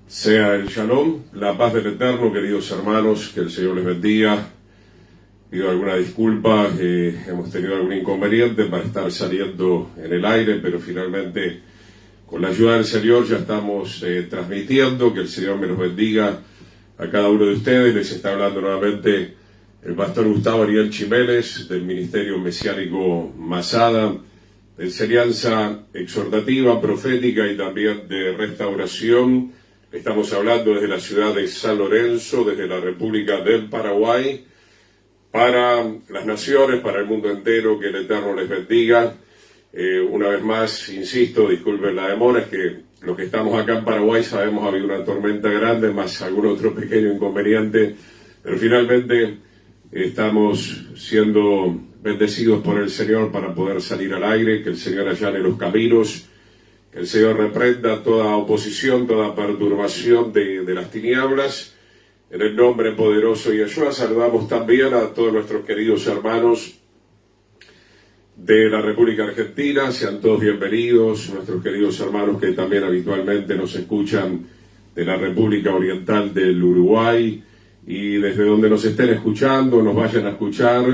Sea el Shalom, la paz del Eterno, queridos hermanos, que el Señor les bendiga. Pido alguna disculpa, hemos tenido algún inconveniente para estar saliendo en el aire, pero finalmente, con la ayuda del Señor, ya estamos transmitiendo. Que el Señor me los bendiga a cada uno de ustedes. Les está hablando nuevamente el pastor Gustavo Ariel Chiménez, del Ministerio Mesiánico Masada, de enseñanza exhortativa, profética y también de restauración. Estamos hablando desde la ciudad de San Lorenzo, desde la República del Paraguay, para las naciones, para el mundo entero. Que el Eterno les bendiga. Una vez más, insisto, disculpen la demora, es que los que estamos acá en Paraguay sabemos ha habido una tormenta grande, más algún otro pequeño inconveniente, pero finalmente estamos siendo bendecidos por el Señor para poder salir al aire. Que el Señor allane los caminos, que el Señor reprenda toda oposición, toda perturbación de las tinieblas. En el nombre poderoso de Yeshua, saludamos también a todos nuestros queridos hermanos de la República Argentina. Sean todos bienvenidos, nuestros queridos hermanos que también habitualmente nos escuchan de la República Oriental del Uruguay, y desde donde nos estén escuchando, nos vayan a escuchar,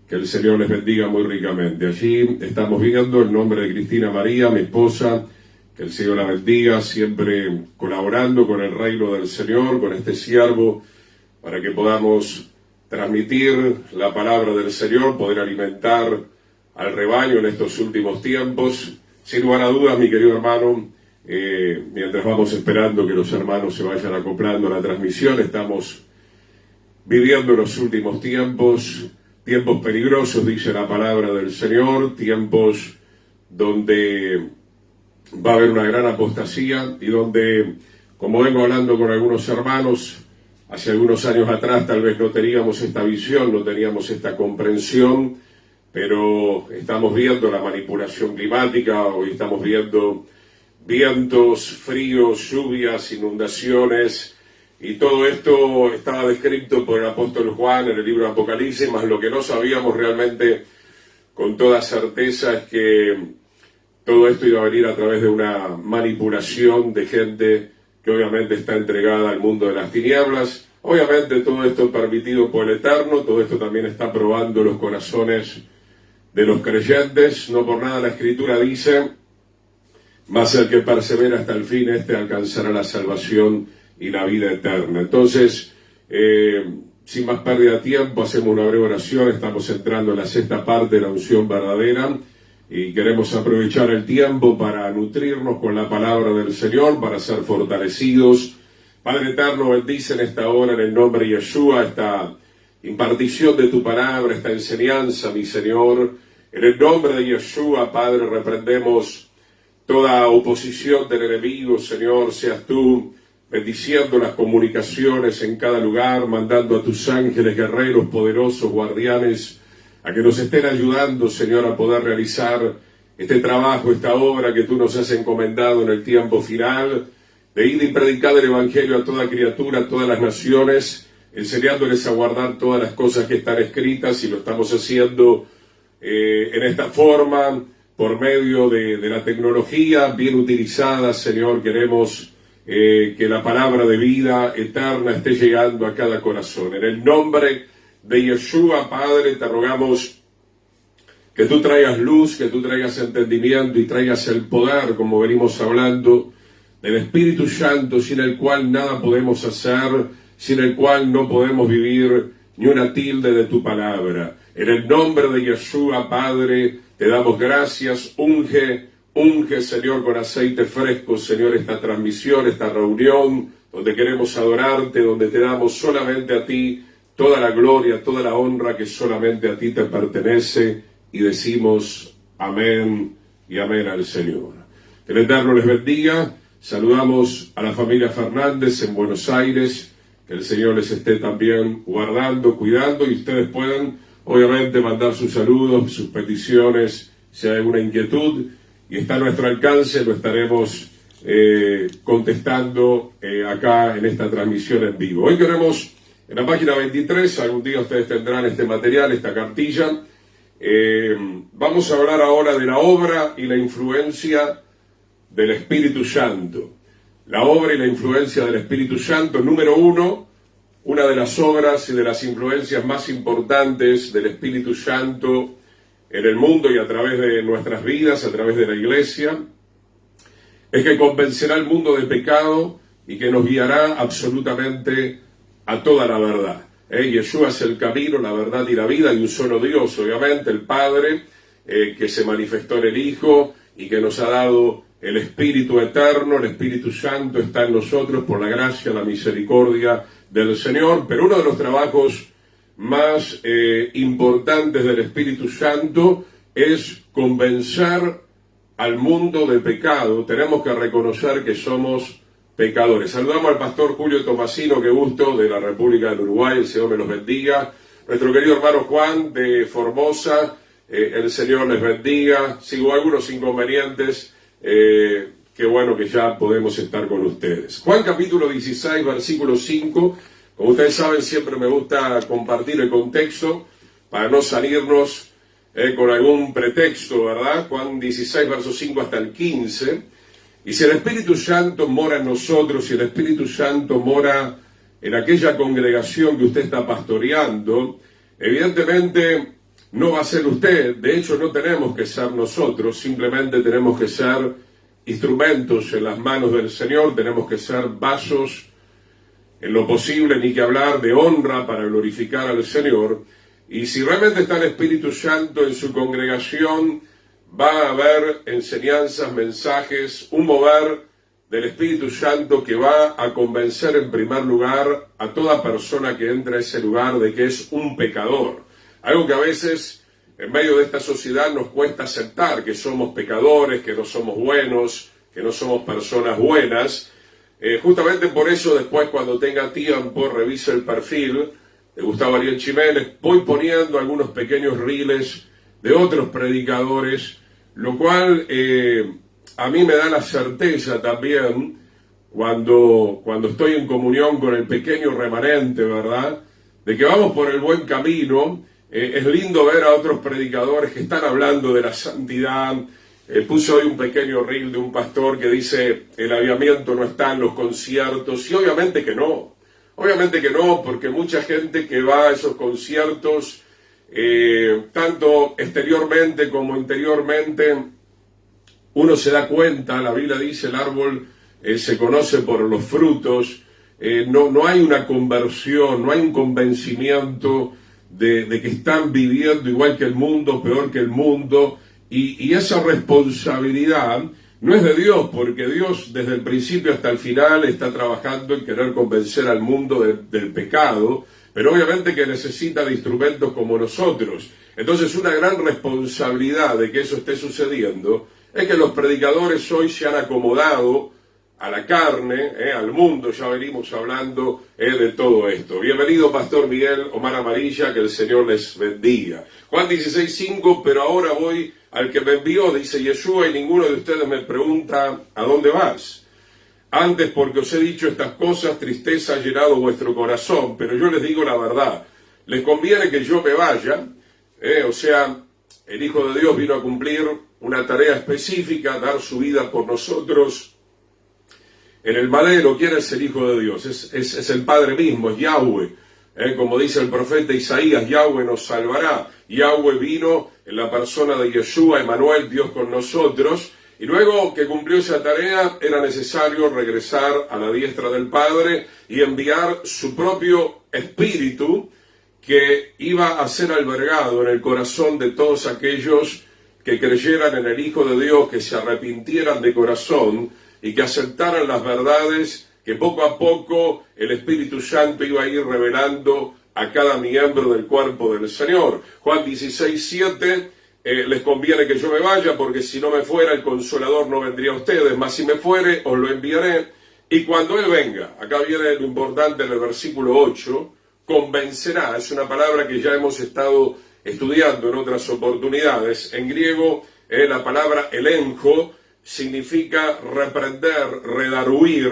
que el Señor les bendiga muy ricamente. Allí estamos viendo el nombre de Cristina María, mi esposa. Que el Señor la bendiga, siempre colaborando con el reino del Señor, con este siervo, para que podamos transmitir la palabra del Señor, poder alimentar al rebaño en estos últimos tiempos. Sin lugar a dudas, mi querido hermano, mientras vamos esperando que los hermanos se vayan acoplando a la transmisión, estamos viviendo los últimos tiempos, tiempos peligrosos, dice la palabra del Señor, tiempos donde va a haber una gran apostasía y donde, como vengo hablando con algunos hermanos, hace algunos años atrás tal vez no teníamos esta visión, no teníamos esta comprensión, pero estamos viendo la manipulación climática. Hoy estamos viendo vientos, fríos, lluvias, inundaciones, y todo esto estaba descrito por el apóstol Juan en el libro de Apocalipsis, mas lo que no sabíamos realmente con toda certeza es que todo esto iba a venir a través de una manipulación de gente que obviamente está entregada al mundo de las tinieblas. Obviamente todo esto es permitido por el Eterno, todo esto también está probando los corazones de los creyentes. No por nada la Escritura dice: mas el que persevera hasta el fin, este alcanzará la salvación y la vida eterna. Entonces, sin más pérdida de tiempo, hacemos una breve oración. Estamos entrando en la sexta parte de la unción verdadera, y queremos aprovechar el tiempo para nutrirnos con la palabra del Señor, para ser fortalecidos. Padre eterno, bendice en esta hora, en el nombre de Yeshua, esta impartición de tu palabra, esta enseñanza, mi Señor. En el nombre de Yeshua, Padre, reprendemos toda oposición del enemigo. Señor, seas tú bendiciendo las comunicaciones en cada lugar, mandando a tus ángeles guerreros, poderosos, guardianes, a que nos estén ayudando, Señor, a poder realizar este trabajo, esta obra que tú nos has encomendado en el tiempo final, de ir y predicar el Evangelio a toda criatura, a todas las naciones, enseñándoles a guardar todas las cosas que están escritas, y lo estamos haciendo en esta forma, por medio de la tecnología bien utilizada. Señor, queremos que la palabra de vida eterna esté llegando a cada corazón. En el nombre de Yeshua, Padre, te rogamos que tú traigas luz, que tú traigas entendimiento y traigas el poder, como venimos hablando, del Espíritu Santo, sin el cual nada podemos hacer, sin el cual no podemos vivir ni una tilde de tu palabra. En el nombre de Yeshua, Padre, te damos gracias. Unge, Señor, con aceite fresco, Señor, esta transmisión, esta reunión, donde queremos adorarte, donde te damos solamente a ti toda la gloria, toda la honra que solamente a ti te pertenece, y decimos amén y amén al Señor. Que el Eterno les bendiga. Saludamos a la familia Fernández en Buenos Aires. Que el Señor les esté también guardando, cuidando, y ustedes pueden obviamente mandar sus saludos, sus peticiones, si hay alguna inquietud, y está a nuestro alcance, lo estaremos contestando acá en esta transmisión en vivo. Hoy queremos, en la página 23, algún día ustedes tendrán este material, esta cartilla. Vamos a hablar ahora de la obra y la influencia del Espíritu Santo. la obra y la influencia del Espíritu Santo. Número uno, una de las obras y de las influencias más importantes del Espíritu Santo en el mundo y a través de nuestras vidas, a través de la iglesia, es que convencerá al mundo de pecado y que nos guiará absolutamente a toda la verdad. Yeshua es el camino, la verdad y la vida, y un solo Dios, obviamente, el Padre, que se manifestó en el Hijo y que nos ha dado el Espíritu eterno. El Espíritu Santo está en nosotros por la gracia, la misericordia del Señor. Pero uno de los trabajos más importantes del Espíritu Santo es convencer al mundo de pecado. Tenemos que reconocer que somos pecadores. Saludamos al pastor Julio Tomasino, qué gusto, de la República del Uruguay, el Señor me los bendiga. Nuestro querido hermano Juan de Formosa, el Señor les bendiga. Sigo algunos inconvenientes, qué bueno que ya podemos estar con ustedes. Juan capítulo 16, versículo 5. Como ustedes saben, siempre me gusta compartir el contexto para no salirnos con algún pretexto, ¿verdad? Juan 16, verso 5 hasta el 15. Y si el Espíritu Santo mora en nosotros, si el Espíritu Santo mora en aquella congregación que usted está pastoreando, evidentemente no va a ser usted. De hecho, no tenemos que ser nosotros, simplemente tenemos que ser instrumentos en las manos del Señor, tenemos que ser vasos en lo posible, ni que hablar de honra para glorificar al Señor. Y si realmente está el Espíritu Santo en su congregación, va a haber enseñanzas, mensajes, un mover del Espíritu Santo que va a convencer en primer lugar a toda persona que entra a ese lugar de que es un pecador. Algo que a veces en medio de esta sociedad nos cuesta aceptar, que somos pecadores, que no somos buenos, que no somos personas buenas. Justamente por eso después, cuando tenga tiempo, revise el perfil de Gustavo Ariel Jiménez. Voy poniendo algunos pequeños reels de otros predicadores, lo cual a mí me da la certeza también, cuando estoy en comunión con el pequeño remanente, ¿verdad?, de que vamos por el buen camino. Es lindo ver a otros predicadores que están hablando de la santidad. Puse hoy un pequeño reel de un pastor que dice: el aviamiento no está en los conciertos, y obviamente que no, porque mucha gente que va a esos conciertos, tanto exteriormente como interiormente, uno se da cuenta. La Biblia dice: el árbol se conoce por los frutos. No hay una conversión, no hay un convencimiento de que están viviendo igual que el mundo, peor que el mundo, y esa responsabilidad no es de Dios, porque Dios desde el principio hasta el final está trabajando en querer convencer al mundo del pecado, pero obviamente que necesita de instrumentos como nosotros. Entonces, una gran responsabilidad de que eso esté sucediendo es que los predicadores hoy se han acomodado a la carne, al mundo. Ya venimos hablando de todo esto. Bienvenido, Pastor Miguel Omar Amarilla, que el Señor les bendiga. Juan 16:5, pero ahora voy al que me envió, dice Yeshua, y ninguno de ustedes me pregunta: ¿a dónde vas? Antes, porque os he dicho estas cosas, tristeza ha llenado vuestro corazón, pero yo les digo la verdad, les conviene que yo me vaya. O sea, el Hijo de Dios vino a cumplir una tarea específica, dar su vida por nosotros. En el madero, ¿quién es el Hijo de Dios? Es el Padre mismo, es Yahweh. Como dice el profeta Isaías, Yahweh nos salvará. Yahweh vino en la persona de Yeshua, Emmanuel, Dios con nosotros. Y luego que cumplió esa tarea, era necesario regresar a la diestra del Padre y enviar su propio Espíritu, que iba a ser albergado en el corazón de todos aquellos que creyeran en el Hijo de Dios, que se arrepintieran de corazón y que aceptaran las verdades que poco a poco el Espíritu Santo iba a ir revelando a cada miembro del cuerpo del Señor. Juan 16:7, les conviene que yo me vaya, porque si no me fuera, el Consolador no vendría a ustedes, mas si me fuere, os lo enviaré. Y cuando Él venga, acá viene lo importante en el versículo 8, convencerá. Es una palabra que ya hemos estado estudiando en otras oportunidades. En griego, la palabra elenjo significa reprender, redarguir.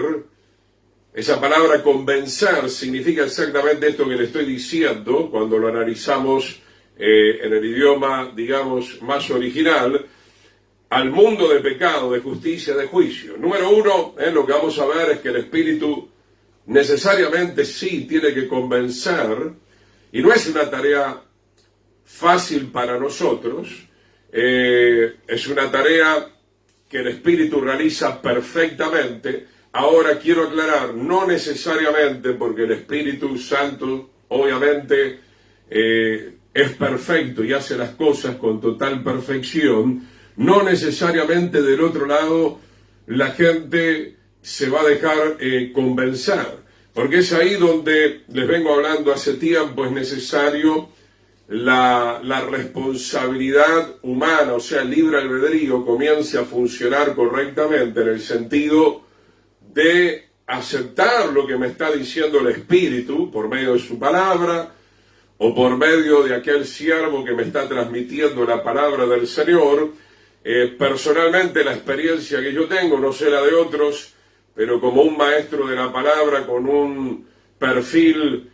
Esa palabra convencer significa exactamente esto que le estoy diciendo cuando lo analizamos en el idioma, digamos, más original. al mundo de pecado, de justicia, de juicio. Número uno, lo que vamos a ver es que el Espíritu necesariamente sí tiene que convencer, y no es una tarea fácil para nosotros, es una tarea que el Espíritu realiza perfectamente. Ahora quiero aclarar, no necesariamente porque el Espíritu Santo obviamente es perfecto y hace las cosas con total perfección, no necesariamente del otro lado la gente se va a dejar convencer, porque es ahí donde les vengo hablando hace tiempo, es necesario la responsabilidad humana, o sea, el libre albedrío, comience a funcionar correctamente en el sentido de aceptar lo que me está diciendo el Espíritu por medio de su palabra o por medio de aquel siervo que me está transmitiendo la palabra del Señor. Personalmente la experiencia que yo tengo, no sé la de otros, pero como un maestro de la palabra con un perfil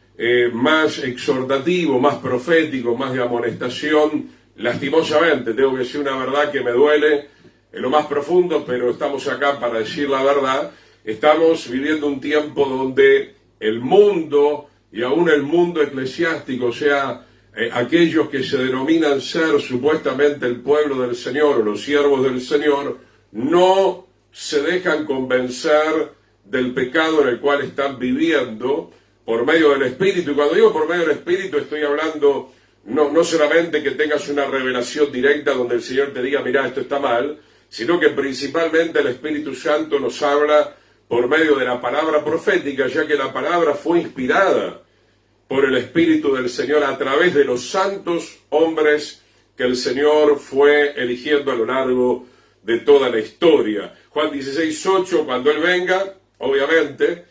más exhortativo, más profético, más de amonestación, lastimosamente, tengo que decir una verdad que me duele en lo más profundo, pero estamos acá para decir la verdad. Estamos viviendo un tiempo donde el mundo, y aún el mundo eclesiástico, o sea, aquellos que se denominan ser supuestamente el pueblo del Señor o los siervos del Señor, no se dejan convencer del pecado en el cual están viviendo por medio del Espíritu. Y cuando digo por medio del Espíritu estoy hablando no solamente que tengas una revelación directa donde el Señor te diga, mira, esto está mal, sino que principalmente el Espíritu Santo nos habla por medio de la palabra profética, ya que la palabra fue inspirada por el Espíritu del Señor a través de los santos hombres que el Señor fue eligiendo a lo largo de toda la historia. Juan 16:8, cuando Él venga, obviamente,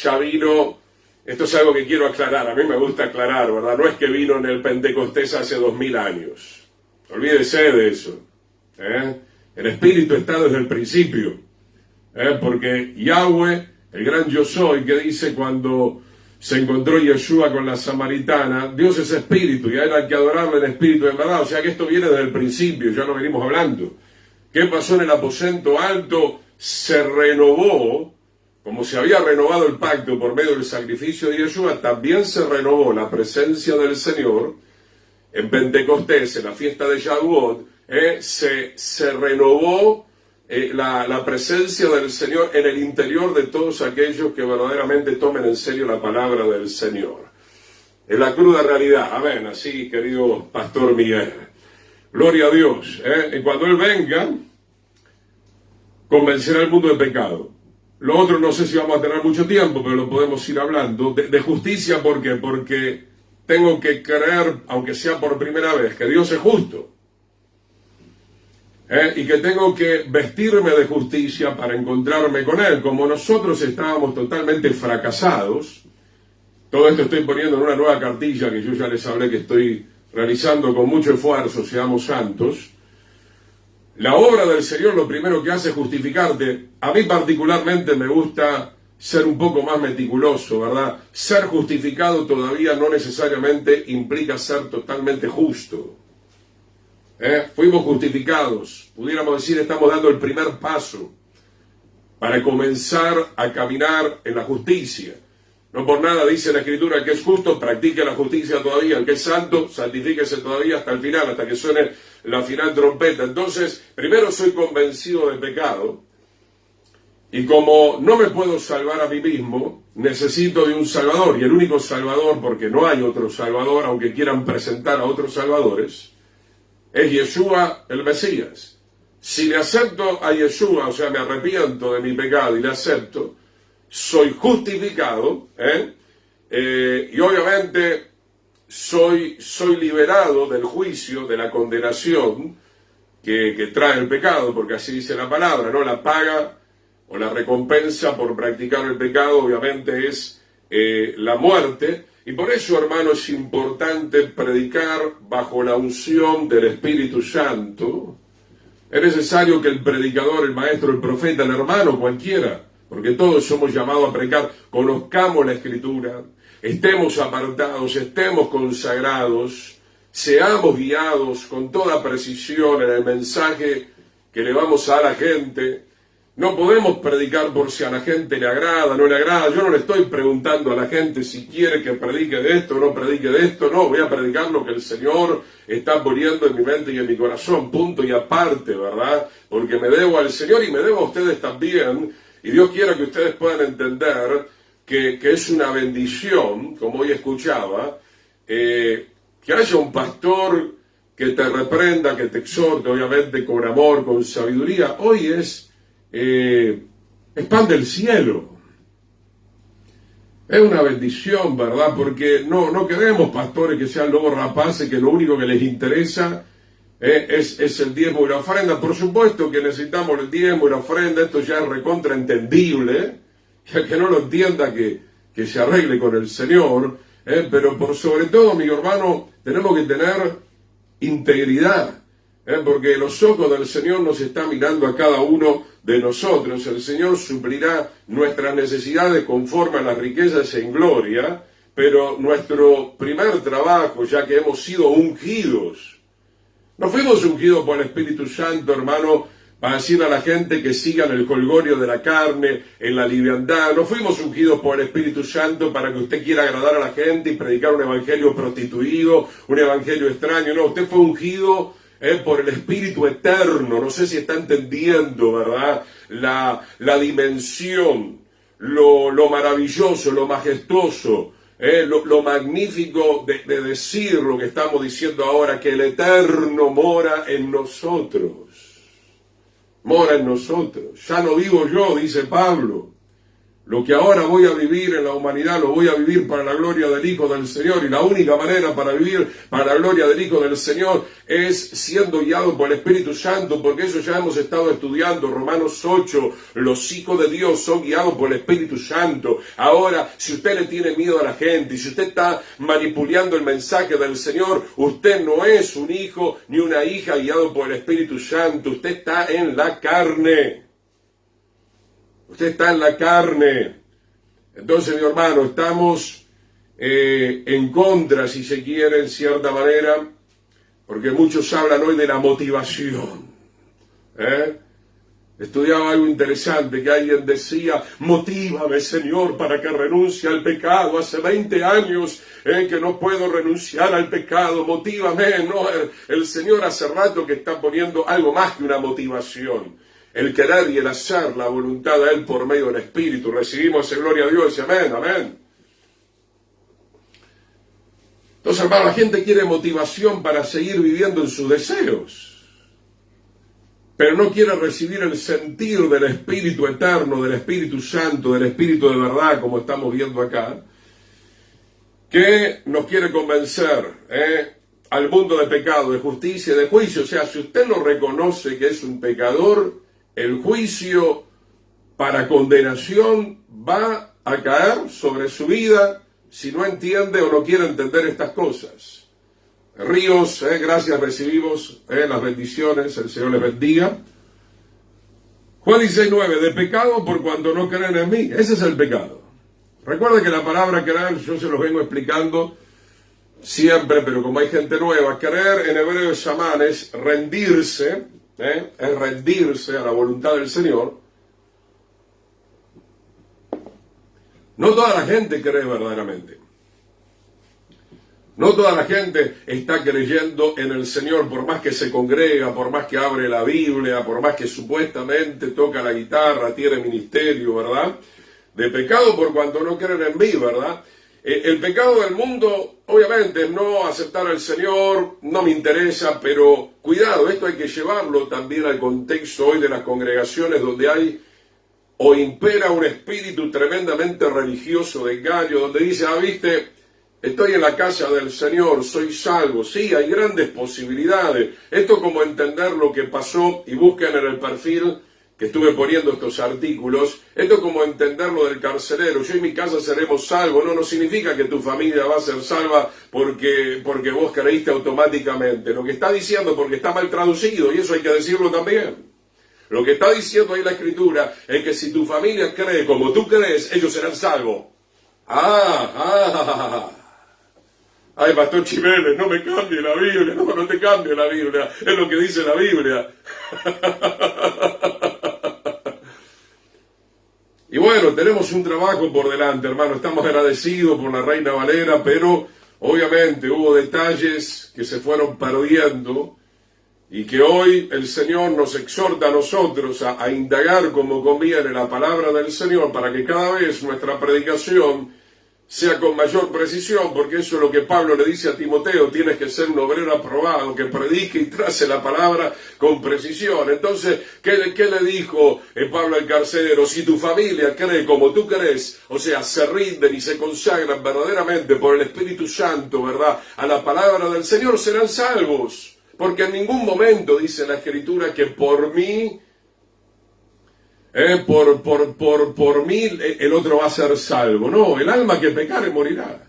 ya vino. Esto es algo que quiero aclarar, a mí me gusta aclarar, ¿verdad? No es que vino en el Pentecostés hace 2000 años, olvídese de eso. El Espíritu está desde el principio, porque Yahweh, el gran yo soy, que dice cuando se encontró Yeshua con la samaritana, Dios es espíritu y a él hay que adorarle en espíritu y en verdad. O sea que esto viene desde el principio, ya lo venimos hablando. ¿Qué pasó en el aposento alto? Se renovó, como se había renovado el pacto por medio del sacrificio de Yeshua, también se renovó la presencia del Señor en Pentecostés, en la fiesta de Shavuot. Se renovó la presencia del Señor en el interior de todos aquellos que verdaderamente tomen en serio la palabra del Señor. Es la cruda realidad, amén, así querido Pastor Miguel. Gloria a Dios. Y cuando Él venga, convencerá al mundo de pecado. Lo otro no sé si vamos a tener mucho tiempo, pero lo podemos ir hablando. De justicia, ¿por qué? Porque tengo que creer, aunque sea por primera vez, que Dios es justo. Y que tengo que vestirme de justicia para encontrarme con Él. Como nosotros estábamos totalmente fracasados, todo esto estoy poniendo en una nueva cartilla que yo ya les hablé que estoy realizando con mucho esfuerzo, seamos santos. La obra del Señor lo primero que hace es justificarte. A mí particularmente me gusta ser un poco más meticuloso, ¿verdad? Ser justificado todavía no necesariamente implica ser totalmente justo. Fuimos justificados, pudiéramos decir, estamos dando el primer paso para comenzar a caminar en la justicia. No por nada dice la Escritura: el que es justo, practique la justicia todavía; el que es santo, santifíquese todavía hasta el final, hasta que suene la final trompeta. Entonces, primero soy convencido del pecado, y como no me puedo salvar a mí mismo, necesito de un Salvador, y el único Salvador, porque no hay otro Salvador, aunque quieran presentar a otros Salvadores, es Yeshua el Mesías. Si le acepto a Yeshua, o sea, me arrepiento de mi pecado y le acepto, soy justificado, y obviamente soy liberado del juicio, de la condenación que trae el pecado, porque así dice la palabra, ¿no? La paga o la recompensa por practicar el pecado, obviamente, es la muerte. Y por eso, hermano, es importante predicar bajo la unción del Espíritu Santo. Es necesario que el predicador, el maestro, el profeta, el hermano, cualquiera, porque todos somos llamados a predicar, conozcamos la Escritura, estemos apartados, estemos consagrados, seamos guiados con toda precisión en el mensaje que le vamos a dar a la gente. No podemos predicar por si a la gente le agrada, no le agrada. Yo no le estoy preguntando a la gente si quiere que predique de esto o no predique de esto. No, voy a predicar lo que el Señor está poniendo en mi mente y en mi corazón, punto y aparte, ¿verdad? Porque me debo al Señor y me debo a ustedes también. Y Dios quiera que ustedes puedan entender que es una bendición, como hoy escuchaba, que haya un pastor que te reprenda, que te exhorte, obviamente con amor, con sabiduría. Hoy es pan del cielo. Es una bendición, ¿verdad? Porque no queremos pastores que sean lobos rapaces, que lo único que les interesa es el diezmo y la ofrenda. Por supuesto que necesitamos el diezmo y la ofrenda, esto ya es recontraentendible, y el que no lo entienda que se arregle con el Señor, pero por sobre todo, mi hermano, tenemos que tener integridad. Porque los ojos del Señor nos están mirando a cada uno de nosotros. El Señor suplirá nuestras necesidades conforme a las riquezas en gloria, pero nuestro primer trabajo, ya que hemos sido ungidos, no fuimos ungidos por el Espíritu Santo, hermano, para decirle a la gente que sigan el jolgorio de la carne, en la liviandad. No fuimos ungidos por el Espíritu Santo para que usted quiera agradar a la gente y predicar un evangelio prostituido, un evangelio extraño. No, usted fue ungido por el Espíritu Eterno. No sé si está entendiendo, ¿verdad? La dimensión, lo maravilloso, lo majestuoso, lo magnífico de decir lo que estamos diciendo ahora, que el Eterno mora en nosotros. Mora en nosotros. Ya no vivo yo, dice Pablo. Lo que ahora voy a vivir en la humanidad lo voy a vivir para la gloria del Hijo del Señor. Y la única manera para vivir para la gloria del Hijo del Señor es siendo guiado por el Espíritu Santo, porque eso ya hemos estado estudiando. Romanos 8, los hijos de Dios son guiados por el Espíritu Santo. Ahora, si usted le tiene miedo a la gente, y si usted está manipulando el mensaje del Señor, usted no es un hijo ni una hija guiado por el Espíritu Santo. Usted está en la carne. Usted está en la carne. Entonces, mi hermano, estamos en contra, si se quiere, en cierta manera, porque muchos hablan hoy de la motivación. Estudiaba algo interesante, que alguien decía: motívame, Señor, para que renuncie al pecado. Hace 20 años que no puedo renunciar al pecado, motívame. No, el Señor hace rato que está poniendo algo más que una motivación. El querer y el hacer la voluntad de Él por medio del Espíritu. Recibimos esa gloria a Dios y amén, amén. Entonces, hermano, la gente quiere motivación para seguir viviendo en sus deseos, pero no quiere recibir el sentir del Espíritu Eterno, del Espíritu Santo, del Espíritu de verdad, como estamos viendo acá, que nos quiere convencer al mundo de pecado, de justicia y de juicio. O sea, si usted no reconoce que es un pecador, el juicio para condenación va a caer sobre su vida si no entiende o no quiere entender estas cosas. Ríos, gracias, recibimos las bendiciones, el Señor les bendiga. Juan 16:9, de pecado por cuanto no creen en mí. Ese es el pecado. Recuerden que la palabra creer, yo se los vengo explicando siempre, pero como hay gente nueva, creer en hebreo es shaman, es rendirse, es rendirse a la voluntad del Señor. No toda la gente cree verdaderamente. No toda la gente está creyendo en el Señor, por más que se congrega, por más que abre la Biblia, por más que supuestamente toca la guitarra, tiene ministerio, ¿verdad? De pecado por cuanto no creen en mí, ¿verdad? El pecado del mundo, obviamente, es no aceptar al Señor, no me interesa, pero cuidado, esto hay que llevarlo también al contexto hoy de las congregaciones donde hay o impera un espíritu tremendamente religioso de engaño, donde dice, viste, estoy en la casa del Señor, soy salvo. Sí, hay grandes posibilidades. Esto como entender lo que pasó, y busquen en el perfil que estuve poniendo estos artículos, esto como entender lo del carcelero. Yo y mi casa seremos salvos. No significa que tu familia va a ser salva porque vos creíste automáticamente. Lo que está diciendo, porque está mal traducido, y eso hay que decirlo también. Lo que está diciendo ahí la Escritura es que si tu familia cree como tú crees, ellos serán salvos. Ay, Pastor Chimenez, no me cambie la Biblia. No, no te cambie la Biblia. Es lo que dice la Biblia. Y bueno, tenemos un trabajo por delante, hermano. Estamos agradecidos por la Reina Valera, pero obviamente hubo detalles que se fueron perdiendo y que hoy el Señor nos exhorta a nosotros a indagar como conviene la palabra del Señor para que cada vez nuestra predicación sea con mayor precisión, porque eso es lo que Pablo le dice a Timoteo: tienes que ser un obrero aprobado, que predique y trace la palabra con precisión. Entonces, ¿qué le dijo Pablo al carcelero? Si tu familia cree como tú crees, o sea, se rinden y se consagran verdaderamente por el Espíritu Santo, ¿verdad?, a la palabra del Señor, serán salvos. Porque en ningún momento dice la Escritura que por mí, por mí el otro va a ser salvo. No, el alma que pecare morirá.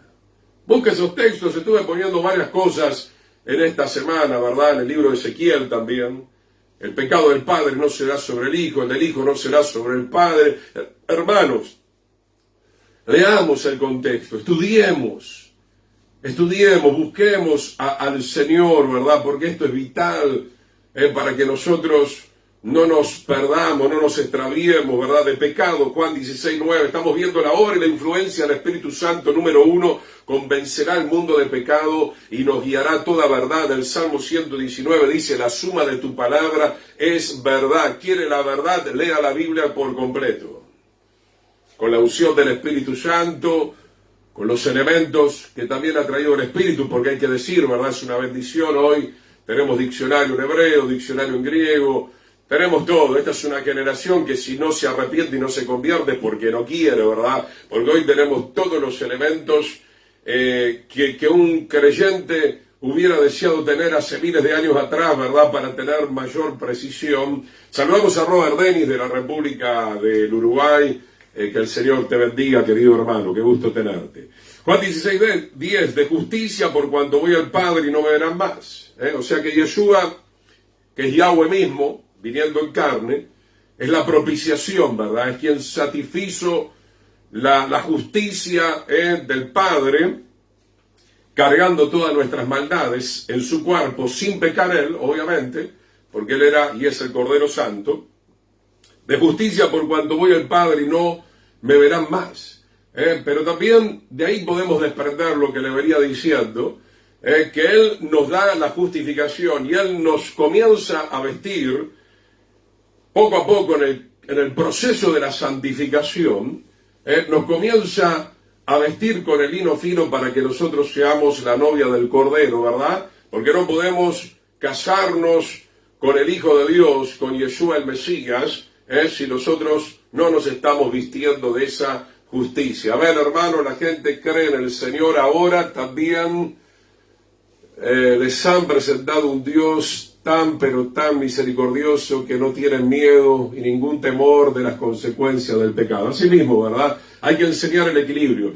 Busca esos textos. Estuve poniendo varias cosas en esta semana, ¿verdad? En el libro de Ezequiel también. El pecado del padre no será sobre el hijo, el del hijo no será sobre el padre. Hermanos, leamos el contexto, estudiemos, busquemos al Señor, ¿verdad? Porque esto es vital para que nosotros no nos perdamos, no nos extraviemos, ¿verdad?, de pecado. Juan 16:9, estamos viendo la obra y la influencia del Espíritu Santo. Número 1, convencerá al mundo de pecado y nos guiará a toda verdad. El Salmo 119 dice: la suma de tu palabra es verdad. ¿Quiere la verdad? Lea la Biblia por completo. Con la unción del Espíritu Santo, con los elementos que también ha traído el Espíritu, porque hay que decir, ¿verdad?, es una bendición. Hoy tenemos diccionario en hebreo, diccionario en griego, tenemos todo. Esta es una generación que si no se arrepiente y no se convierte porque no quiere, ¿verdad? Porque hoy tenemos todos los elementos que un creyente hubiera deseado tener hace miles de años atrás, ¿verdad?, para tener mayor precisión. Saludamos a Robert Denis de la República del Uruguay. Que el Señor te bendiga, querido hermano, qué gusto tenerte. Juan 16:10, de justicia por cuanto voy al Padre y no me verán más. O sea que Yeshua, que es Yahweh mismo, viniendo en carne, es la propiciación, ¿verdad? Es quien satisfizo la justicia del Padre, cargando todas nuestras maldades en su cuerpo, sin pecar él, obviamente, porque él era y es el Cordero Santo. De justicia por cuanto voy al Padre y no me verán más. Pero también de ahí podemos desprender lo que le venía diciendo, que Él nos da la justificación y Él nos comienza a vestir poco a poco en el proceso de la santificación, nos comienza a vestir con el lino fino para que nosotros seamos la novia del Cordero, ¿verdad? Porque no podemos casarnos con el Hijo de Dios, con Yeshua el Mesías, si nosotros no nos estamos vistiendo de esa justicia. A ver, hermano, la gente cree en el Señor ahora, también les han presentado un Dios tan pero tan misericordioso que no tienen miedo y ningún temor de las consecuencias del pecado. Así mismo, ¿verdad? Hay que enseñar el equilibrio.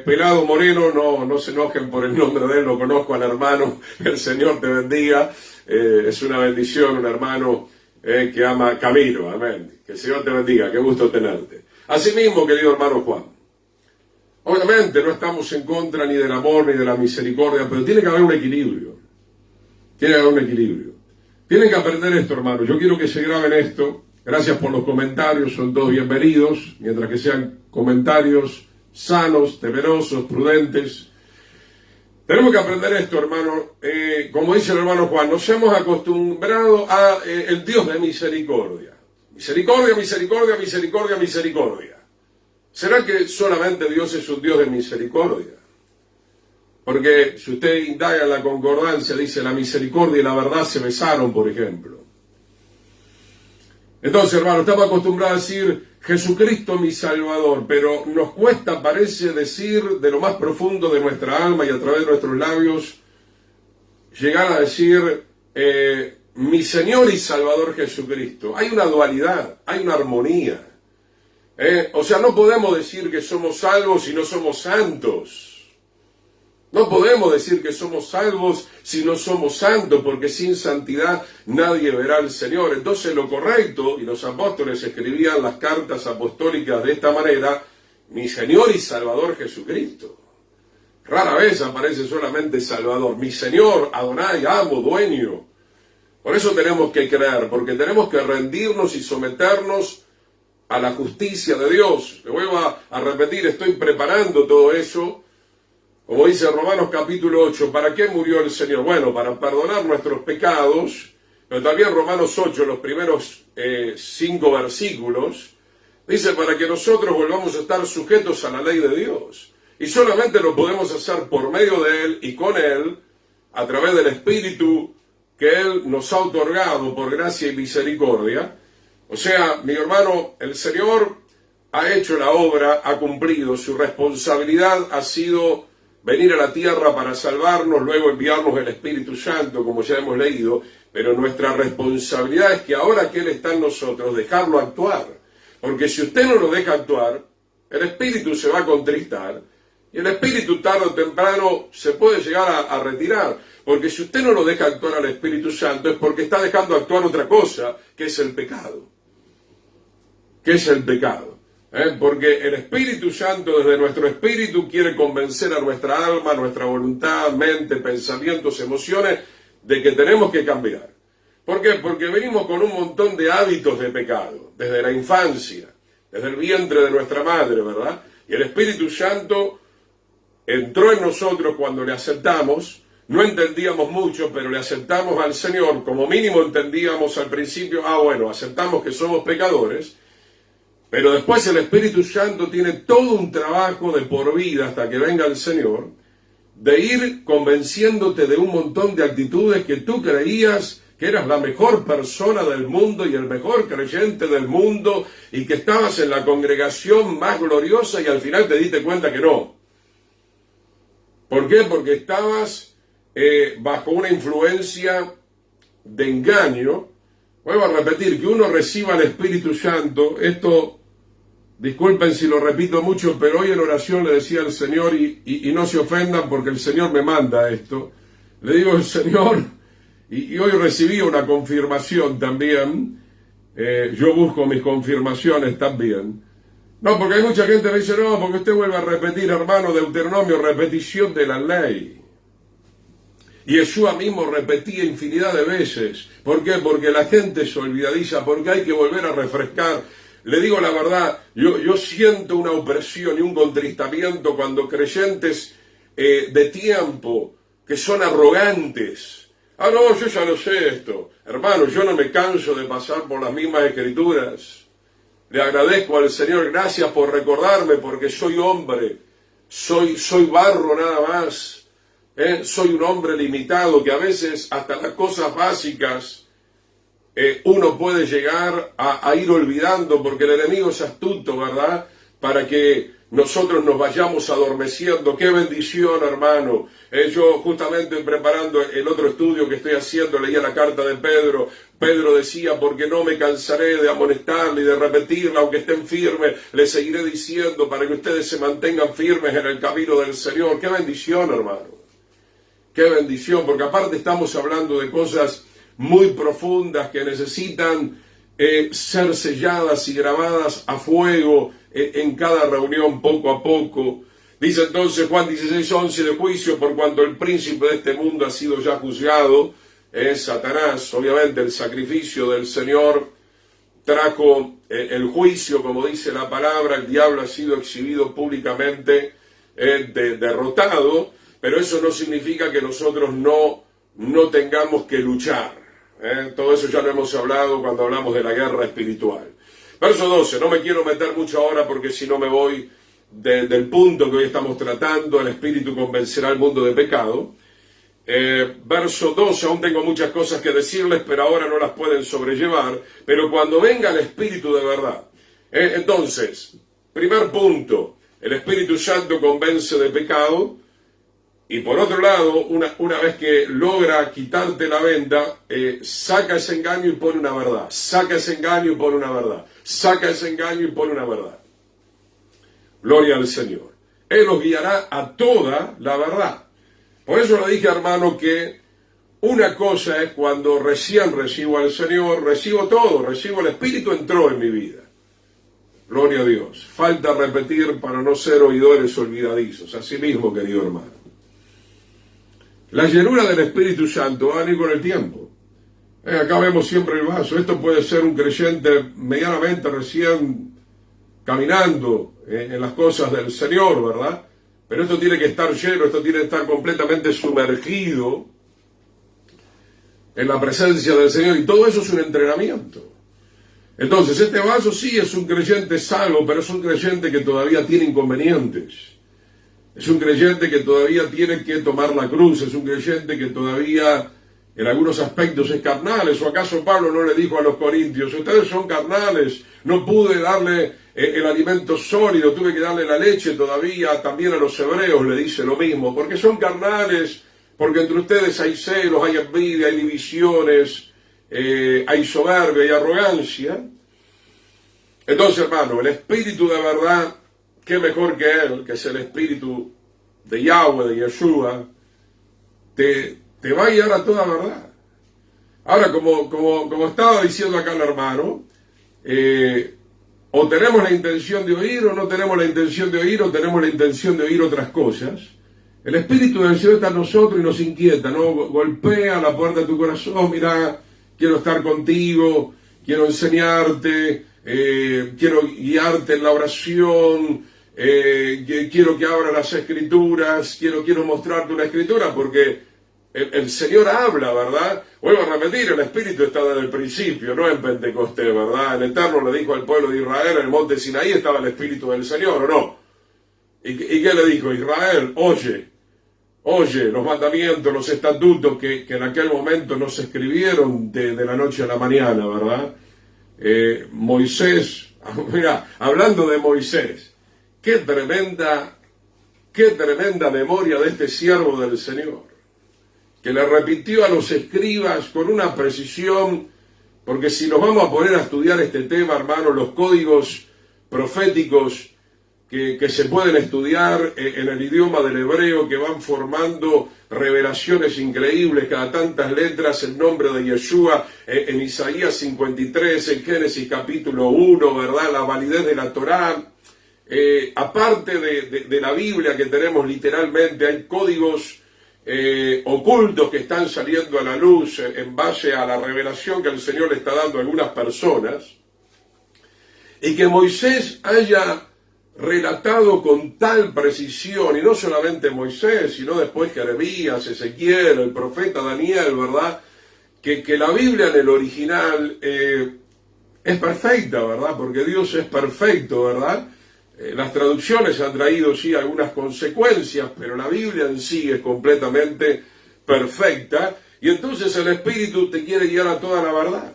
Pelado Moreno, no se enojen por el nombre de él, lo conozco al hermano, el Señor te bendiga. Es una bendición, un hermano que ama Camilo, amén. Que el Señor te bendiga, qué gusto tenerte. Asimismo, querido hermano Juan, obviamente no estamos en contra ni del amor ni de la misericordia, pero tiene que haber un equilibrio. Tiene que haber un equilibrio. Tienen que aprender esto, hermano. Yo quiero que se graben esto. Gracias por los comentarios, son todos bienvenidos, mientras que sean comentarios sanos, temerosos, prudentes. Tenemos que aprender esto, hermano. Como dice el hermano Juan, nos hemos acostumbrado a el Dios de misericordia. Misericordia, misericordia, misericordia, misericordia. ¿Será que solamente Dios es un Dios de misericordia? Porque si usted indaga en la concordancia, dice la misericordia y la verdad se besaron, por ejemplo. Entonces, hermano, estamos acostumbrados a decir Jesucristo mi Salvador, pero nos cuesta, parece, decir de lo más profundo de nuestra alma y a través de nuestros labios, llegar a decir mi Señor y Salvador Jesucristo. Hay una dualidad, hay una armonía. O sea, no podemos decir que somos salvos si no somos santos. No podemos decir que somos salvos si no somos santos, porque sin santidad nadie verá al Señor. Entonces lo correcto, y los apóstoles escribían las cartas apostólicas de esta manera, mi Señor y Salvador Jesucristo. Rara vez aparece solamente Salvador. Mi Señor, Adonai, amo, dueño. Por eso tenemos que creer, porque tenemos que rendirnos y someternos a la justicia de Dios. Le vuelvo a repetir, estoy preparando todo eso. Como dice Romanos capítulo 8, ¿para qué murió el Señor? Bueno, para perdonar nuestros pecados, pero también Romanos 8, los primeros 5 versículos, dice para que nosotros volvamos a estar sujetos a la ley de Dios. Y solamente lo podemos hacer por medio de Él y con Él, a través del Espíritu que Él nos ha otorgado por gracia y misericordia. O sea, mi hermano, el Señor ha hecho la obra, ha cumplido, su responsabilidad ha sido venir a la tierra para salvarnos, luego enviarnos el Espíritu Santo, como ya hemos leído, pero nuestra responsabilidad es que ahora que Él está en nosotros, dejarlo actuar. Porque si usted no lo deja actuar, el Espíritu se va a contristar, y el Espíritu tarde o temprano se puede llegar a retirar. Porque si usted no lo deja actuar al Espíritu Santo, es porque está dejando actuar otra cosa, que es el pecado. ¿Qué es el pecado? Porque el Espíritu Santo desde nuestro espíritu quiere convencer a nuestra alma, nuestra voluntad, mente, pensamientos, emociones de que tenemos que cambiar. ¿Por qué? Porque venimos con un montón de hábitos de pecado, desde la infancia, desde el vientre de nuestra madre, ¿verdad? Y el Espíritu Santo entró en nosotros cuando le aceptamos. No entendíamos mucho, pero le aceptamos al Señor. Como mínimo entendíamos al principio, bueno, aceptamos que somos pecadores. Pero después el Espíritu Santo tiene todo un trabajo de por vida hasta que venga el Señor, de ir convenciéndote de un montón de actitudes que tú creías que eras la mejor persona del mundo y el mejor creyente del mundo y que estabas en la congregación más gloriosa y al final te diste cuenta que no. ¿Por qué? Porque estabas bajo una influencia de engaño. Vuelvo a repetir, que uno reciba el Espíritu Santo, esto, disculpen si lo repito mucho, pero hoy en oración le decía al Señor, y no se ofendan porque el Señor me manda esto, le digo al Señor, y hoy recibí una confirmación también, yo busco mis confirmaciones también. No, porque hay mucha gente que me dice, no, porque usted vuelve a repetir, hermano, Deuteronomio, repetición de la ley. Y Yeshua mismo repetía infinidad de veces. ¿Por qué? Porque la gente se olvidadiza, porque hay que volver a refrescar. Le digo la verdad, yo siento una opresión y un contristamiento cuando creyentes de tiempo que son arrogantes. No, yo ya lo sé esto. Hermano, yo no me canso de pasar por las mismas escrituras. Le agradezco al Señor, gracias por recordarme, porque soy hombre, soy barro nada más. Soy un hombre limitado, que a veces hasta las cosas básicas uno puede llegar a ir olvidando, porque el enemigo es astuto, ¿verdad? Para que nosotros nos vayamos adormeciendo. ¡Qué bendición, hermano! Yo justamente preparando el otro estudio que estoy haciendo, leía la carta de Pedro. Pedro decía, porque no me cansaré de amonestarle y de repetirla, aunque estén firmes, les seguiré diciendo para que ustedes se mantengan firmes en el camino del Señor. ¡Qué bendición, hermano! ¡Qué bendición! Porque aparte estamos hablando de cosas muy profundas que necesitan ser selladas y grabadas a fuego en cada reunión poco a poco. Dice entonces Juan 16:11, de juicio por cuanto el príncipe de este mundo ha sido ya juzgado, es Satanás. Obviamente el sacrificio del Señor trajo el juicio, como dice la palabra. El diablo ha sido exhibido públicamente, derrotado, pero eso no significa que nosotros no tengamos que luchar. Todo eso ya lo hemos hablado cuando hablamos de la guerra espiritual. Verso 12, no me quiero meter mucho ahora porque si no me voy del punto que hoy estamos tratando. El Espíritu convencerá al mundo de pecado. Verso 12, aún tengo muchas cosas que decirles, pero ahora no las pueden sobrellevar. Pero cuando venga el Espíritu de verdad. Entonces, primer punto, el Espíritu Santo convence de pecado. Y por otro lado, una vez que logra quitarte la venda, saca ese engaño y pone una verdad. Saca ese engaño y pone una verdad. Saca ese engaño y pone una verdad. Gloria al Señor. Él los guiará a toda la verdad. Por eso le dije, hermano, que una cosa es cuando recién recibo al Señor, recibo todo, recibo el Espíritu, entró en mi vida. Gloria a Dios. Falta repetir para no ser oidores olvidadizos. Así mismo, querido hermano. La llenura del Espíritu Santo va a venir con el tiempo. Acá vemos siempre el vaso. Esto puede ser un creyente medianamente recién caminando en las cosas del Señor, ¿verdad? Pero esto tiene que estar lleno, esto tiene que estar completamente sumergido en la presencia del Señor, y todo eso es un entrenamiento. Entonces, este vaso sí es un creyente salvo, pero es un creyente que todavía tiene inconvenientes. Es un creyente que todavía tiene que tomar la cruz, es un creyente que todavía en algunos aspectos es carnales. ¿O acaso Pablo no le dijo a los corintios, ustedes son carnales, no pude darle el alimento sólido, tuve que darle la leche todavía? También a los hebreos le dice lo mismo, porque son carnales, porque entre ustedes hay celos, hay envidia, hay divisiones, hay soberbia, hay arrogancia. Entonces, hermano, el Espíritu de verdad, qué mejor que Él, que es el Espíritu de Yahweh, de Yeshua, te va a guiar a toda verdad. Ahora, como estaba diciendo acá el hermano, o tenemos la intención de oír, o no tenemos la intención de oír, o tenemos la intención de oír otras cosas. El Espíritu del Señor está en nosotros y nos inquieta, ¿no? Golpea la puerta de tu corazón, mira, quiero estar contigo, quiero enseñarte, quiero guiarte en la oración, quiero que abra las Escrituras, quiero mostrarte una Escritura, porque el Señor habla, ¿verdad? Vuelvo a repetir, el Espíritu está desde el principio, no en Pentecostés, ¿verdad? El Eterno le dijo al pueblo de Israel, en el monte Sinaí estaba el Espíritu del Señor, ¿o no? ¿Y qué le dijo? Israel, oye los mandamientos, los estatutos que en aquel momento no se escribieron de la noche a la mañana, ¿verdad? Moisés, mira, hablando de Moisés, qué tremenda memoria de este siervo del Señor, que le repitió a los escribas con una precisión, porque si nos vamos a poner a estudiar este tema, hermano, los códigos proféticos que se pueden estudiar en el idioma del hebreo, que van formando revelaciones increíbles, cada tantas letras, el nombre de Yeshua, en Isaías 53, en Génesis capítulo 1, ¿verdad? La validez de la Torá. Aparte de la Biblia que tenemos literalmente, hay códigos ocultos que están saliendo a la luz en base a la revelación que el Señor le está dando a algunas personas, y que Moisés haya relatado con tal precisión, y no solamente Moisés, sino después Jeremías, Ezequiel, el profeta Daniel, ¿verdad? Que la Biblia en el original es perfecta, ¿verdad? Porque Dios es perfecto, ¿verdad? Las traducciones han traído, sí, algunas consecuencias, pero la Biblia en sí es completamente perfecta, y entonces el Espíritu te quiere guiar a toda la verdad.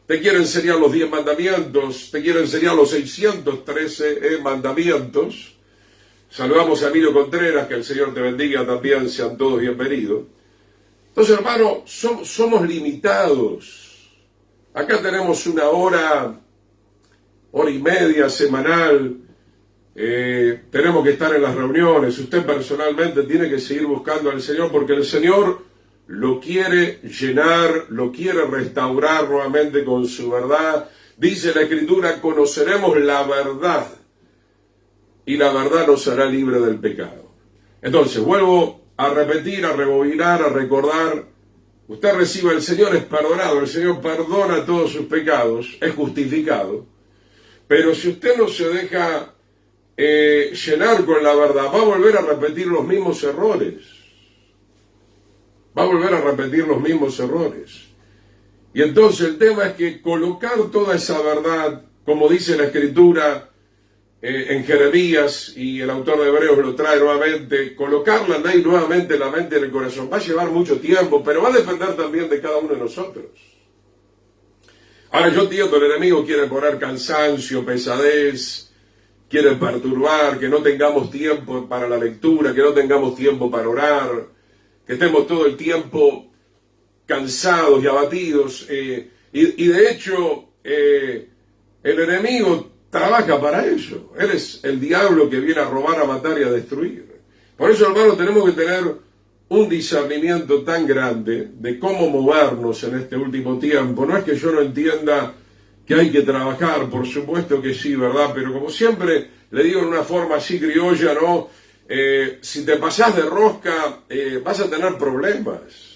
Te quiere enseñar los 10 mandamientos, te quiere enseñar los 613 mandamientos. Saludamos a Emilio Contreras, que el Señor te bendiga también, sean todos bienvenidos. Entonces, hermano, somos limitados. Acá tenemos una hora y media semanal. Tenemos que estar en las reuniones. Usted personalmente tiene que seguir buscando al Señor, porque el Señor lo quiere llenar, lo quiere restaurar nuevamente con su verdad. Dice la Escritura, conoceremos la verdad, y la verdad nos hará libre del pecado. Entonces, vuelvo a repetir, a rebobinar, a recordar. Usted recibe al Señor, es perdonado. El Señor perdona todos sus pecados, es justificado. Pero si usted no se deja llenar con la verdad, va a volver a repetir los mismos errores. Va a volver a repetir los mismos errores. Y entonces el tema es que colocar toda esa verdad, como dice la Escritura en Jeremías, y el autor de Hebreos lo trae nuevamente, colocarla ahí nuevamente en la mente y en el corazón, va a llevar mucho tiempo, pero va a depender también de cada uno de nosotros. Ahora, yo entiendo, el enemigo quiere poner cansancio, pesadez, quiere perturbar, que no tengamos tiempo para la lectura, que no tengamos tiempo para orar, que estemos todo el tiempo cansados y abatidos. Y de hecho, el enemigo trabaja para eso. Él es el diablo que viene a robar, a matar y a destruir. Por eso, hermano, tenemos que tener un discernimiento tan grande de cómo movernos en este último tiempo. No es que yo no entienda que hay que trabajar, por supuesto que sí, ¿verdad? Pero como siempre le digo en una forma así criolla, ¿no? si te pasás de rosca, vas a tener problemas.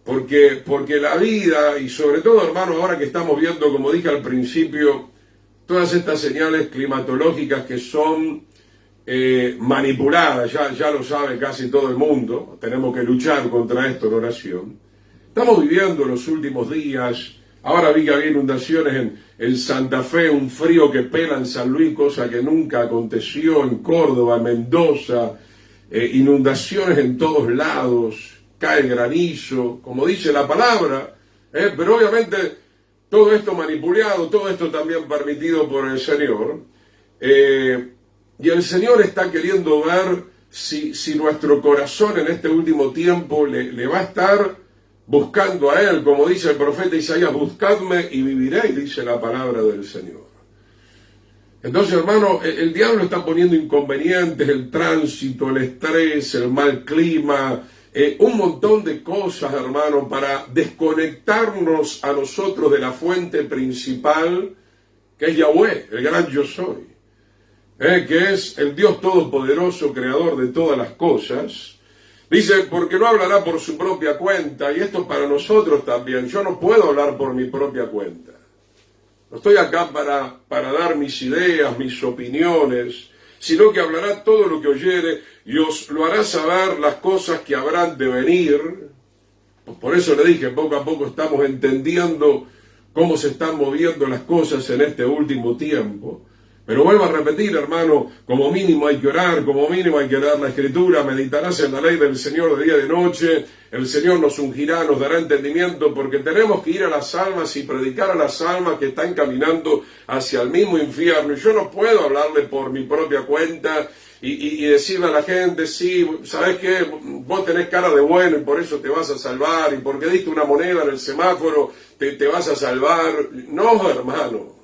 Porque la vida, y sobre todo, hermano, ahora que estamos viendo, como dije al principio, todas estas señales climatológicas que son manipuladas, ya lo sabe casi todo el mundo, tenemos que luchar contra esto en oración. Estamos viviendo los últimos días, ahora vi que había inundaciones en Santa Fe, un frío que pela en San Luis, cosa que nunca aconteció, en Córdoba, Mendoza, inundaciones en todos lados, cae granizo, como dice la palabra, pero obviamente todo esto manipulado, todo esto también permitido por el Señor, y el Señor está queriendo ver si nuestro corazón en este último tiempo le va a estar buscando a Él, como dice el profeta Isaías, buscadme y viviréis, dice la palabra del Señor. Entonces, hermano, el diablo está poniendo inconvenientes, el tránsito, el estrés, el mal clima, un montón de cosas, hermano, para desconectarnos a nosotros de la fuente principal, que es Yahweh, el gran yo soy, que es el Dios todopoderoso, creador de todas las cosas. Dice, porque no hablará por su propia cuenta, y esto para nosotros también. Yo no puedo hablar por mi propia cuenta. No estoy acá para dar mis ideas, mis opiniones, sino que hablará todo lo que oyere y os lo hará saber las cosas que habrán de venir. Pues por eso le dije, poco a poco estamos entendiendo cómo se están moviendo las cosas en este último tiempo. Pero vuelvo a repetir, hermano, como mínimo hay que orar, como mínimo hay que leer la Escritura, meditarás en la ley del Señor de día y de noche, el Señor nos ungirá, nos dará entendimiento, porque tenemos que ir a las almas y predicar a las almas que están caminando hacia el mismo infierno. Y yo no puedo hablarle por mi propia cuenta y decirle a la gente, sí, ¿sabes qué? Vos tenés cara de bueno y por eso te vas a salvar, y porque diste una moneda en el semáforo te vas a salvar. No, hermano.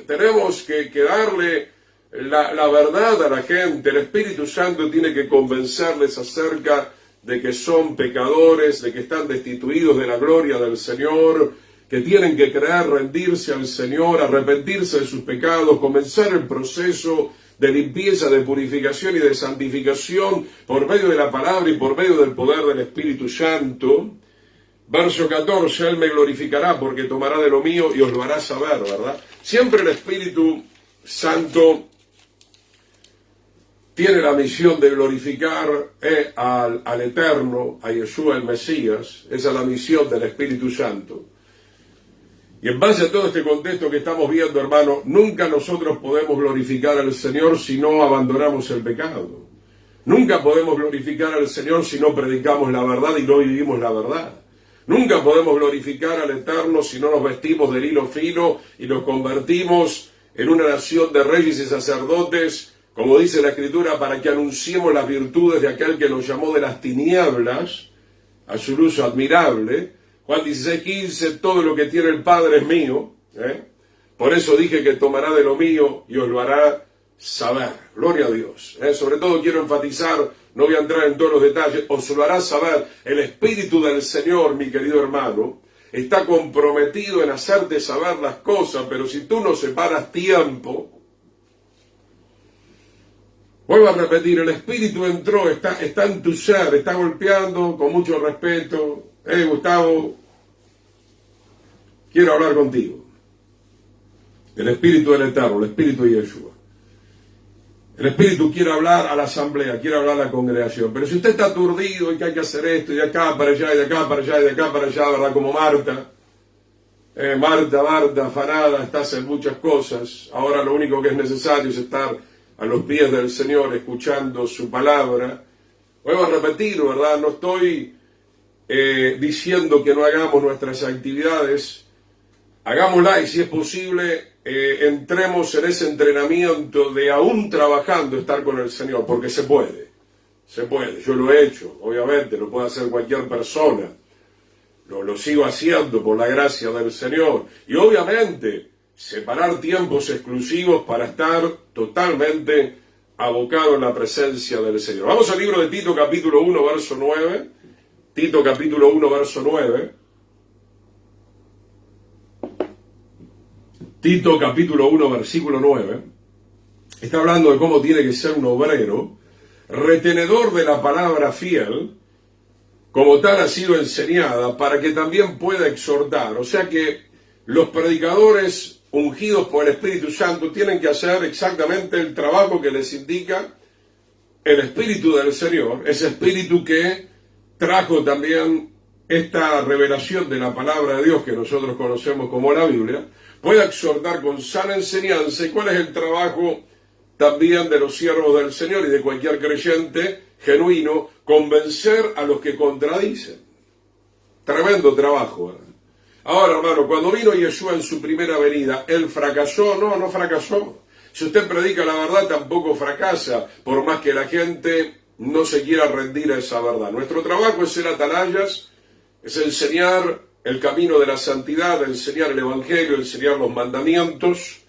Tenemos que darle la verdad a la gente. El Espíritu Santo tiene que convencerles acerca de que son pecadores, de que están destituidos de la gloria del Señor, que tienen que creer, rendirse al Señor, arrepentirse de sus pecados, comenzar el proceso de limpieza, de purificación y de santificación por medio de la palabra y por medio del poder del Espíritu Santo. Verso 14, Él me glorificará porque tomará de lo mío y os lo hará saber, ¿verdad? Siempre el Espíritu Santo tiene la misión de glorificar al Eterno, a Yeshua el Mesías. Esa es la misión del Espíritu Santo. Y en base a todo este contexto que estamos viendo, hermano, nunca nosotros podemos glorificar al Señor si no abandonamos el pecado. Nunca podemos glorificar al Señor si no predicamos la verdad y no vivimos la verdad. Nunca podemos glorificar al Eterno si no nos vestimos del hilo fino y nos convertimos en una nación de reyes y sacerdotes, como dice la Escritura, para que anunciemos las virtudes de aquel que nos llamó de las tinieblas a su luz admirable. Juan 16:15, todo lo que tiene el Padre es mío. Por eso dije que tomará de lo mío y os lo hará saber. Gloria a Dios. Sobre todo quiero enfatizar, no voy a entrar en todos los detalles, os lo hará saber. El Espíritu del Señor, mi querido hermano, está comprometido en hacerte saber las cosas, pero si tú no separas tiempo, vuelvo a repetir, el Espíritu entró, está en tu ser, está golpeando con mucho respeto. Gustavo, quiero hablar contigo. El Espíritu del Eterno, el Espíritu de Yeshua. El Espíritu quiere hablar a la asamblea, quiere hablar a la congregación. Pero si usted está aturdido y que hay que hacer esto, y de acá para allá, y de acá para allá, y de acá para allá, ¿verdad? Como Marta. Marta, afanada, estás en muchas cosas. Ahora lo único que es necesario es estar a los pies del Señor, escuchando su palabra. Vuelvo a repetir, ¿verdad? No estoy diciendo que no hagamos nuestras actividades. Hagámosla y si es posible, entremos en ese entrenamiento de aún trabajando estar con el Señor, porque se puede, yo lo he hecho, obviamente, lo puede hacer cualquier persona, lo sigo haciendo por la gracia del Señor, y obviamente separar tiempos exclusivos para estar totalmente abocado en la presencia del Señor. Vamos al libro de Tito capítulo 1 verso 9, Tito capítulo 1 verso 9, Tito capítulo 1 versículo 9. está hablando de cómo tiene que ser un obrero, retenedor de la palabra fiel, como tal ha sido enseñada, para que también pueda exhortar. O sea que los predicadores ungidos por el Espíritu Santo tienen que hacer exactamente el trabajo que les indica el Espíritu del Señor, ese Espíritu que trajo también esta revelación de la palabra de Dios que nosotros conocemos como la Biblia, pueda exhortar con sana enseñanza. ¿Y cuál es el trabajo también de los siervos del Señor y de cualquier creyente genuino? Convencer a los que contradicen. Tremendo trabajo, ¿verdad? Ahora, hermano, cuando vino Yeshua en su primera venida, ¿él fracasó? No, no fracasó. Si usted predica la verdad, tampoco fracasa, por más que la gente no se quiera rendir a esa verdad. Nuestro trabajo es ser atalayas, es enseñar el camino de la santidad, enseñar el Evangelio, enseñar los mandamientos.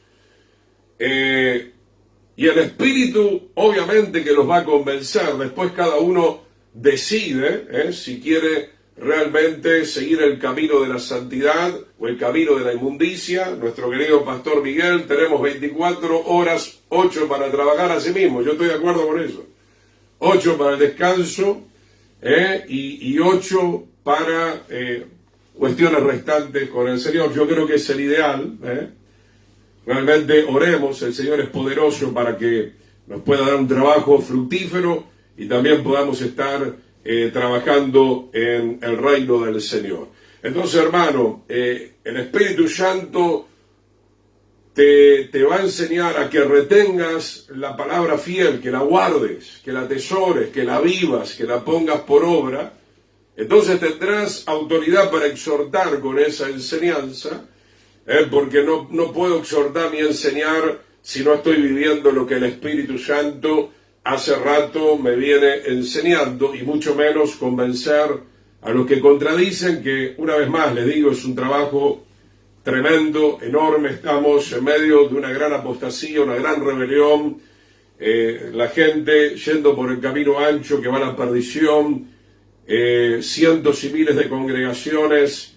Y el Espíritu, obviamente, que los va a convencer. Después cada uno decide si quiere realmente seguir el camino de la santidad o el camino de la inmundicia. Nuestro querido pastor Miguel, tenemos 24 horas, 8 para trabajar a sí mismo. Yo estoy de acuerdo con eso. 8 para el descanso y 8 para cuestiones restantes con el Señor. Yo creo que es el ideal. Realmente oremos, el Señor es poderoso para que nos pueda dar un trabajo fructífero y también podamos estar trabajando en el reino del Señor. Entonces, hermano, el Espíritu Santo te va a enseñar a que retengas la palabra fiel, que la guardes, que la atesores, que la vivas, que la pongas por obra. Entonces tendrás autoridad para exhortar con esa enseñanza, porque no puedo exhortar ni enseñar si no estoy viviendo lo que el Espíritu Santo hace rato me viene enseñando, y mucho menos convencer a los que contradicen, que una vez más les digo, es un trabajo tremendo, enorme. Estamos en medio de una gran apostasía, una gran rebelión, la gente yendo por el camino ancho que va a la perdición, cientos y miles de congregaciones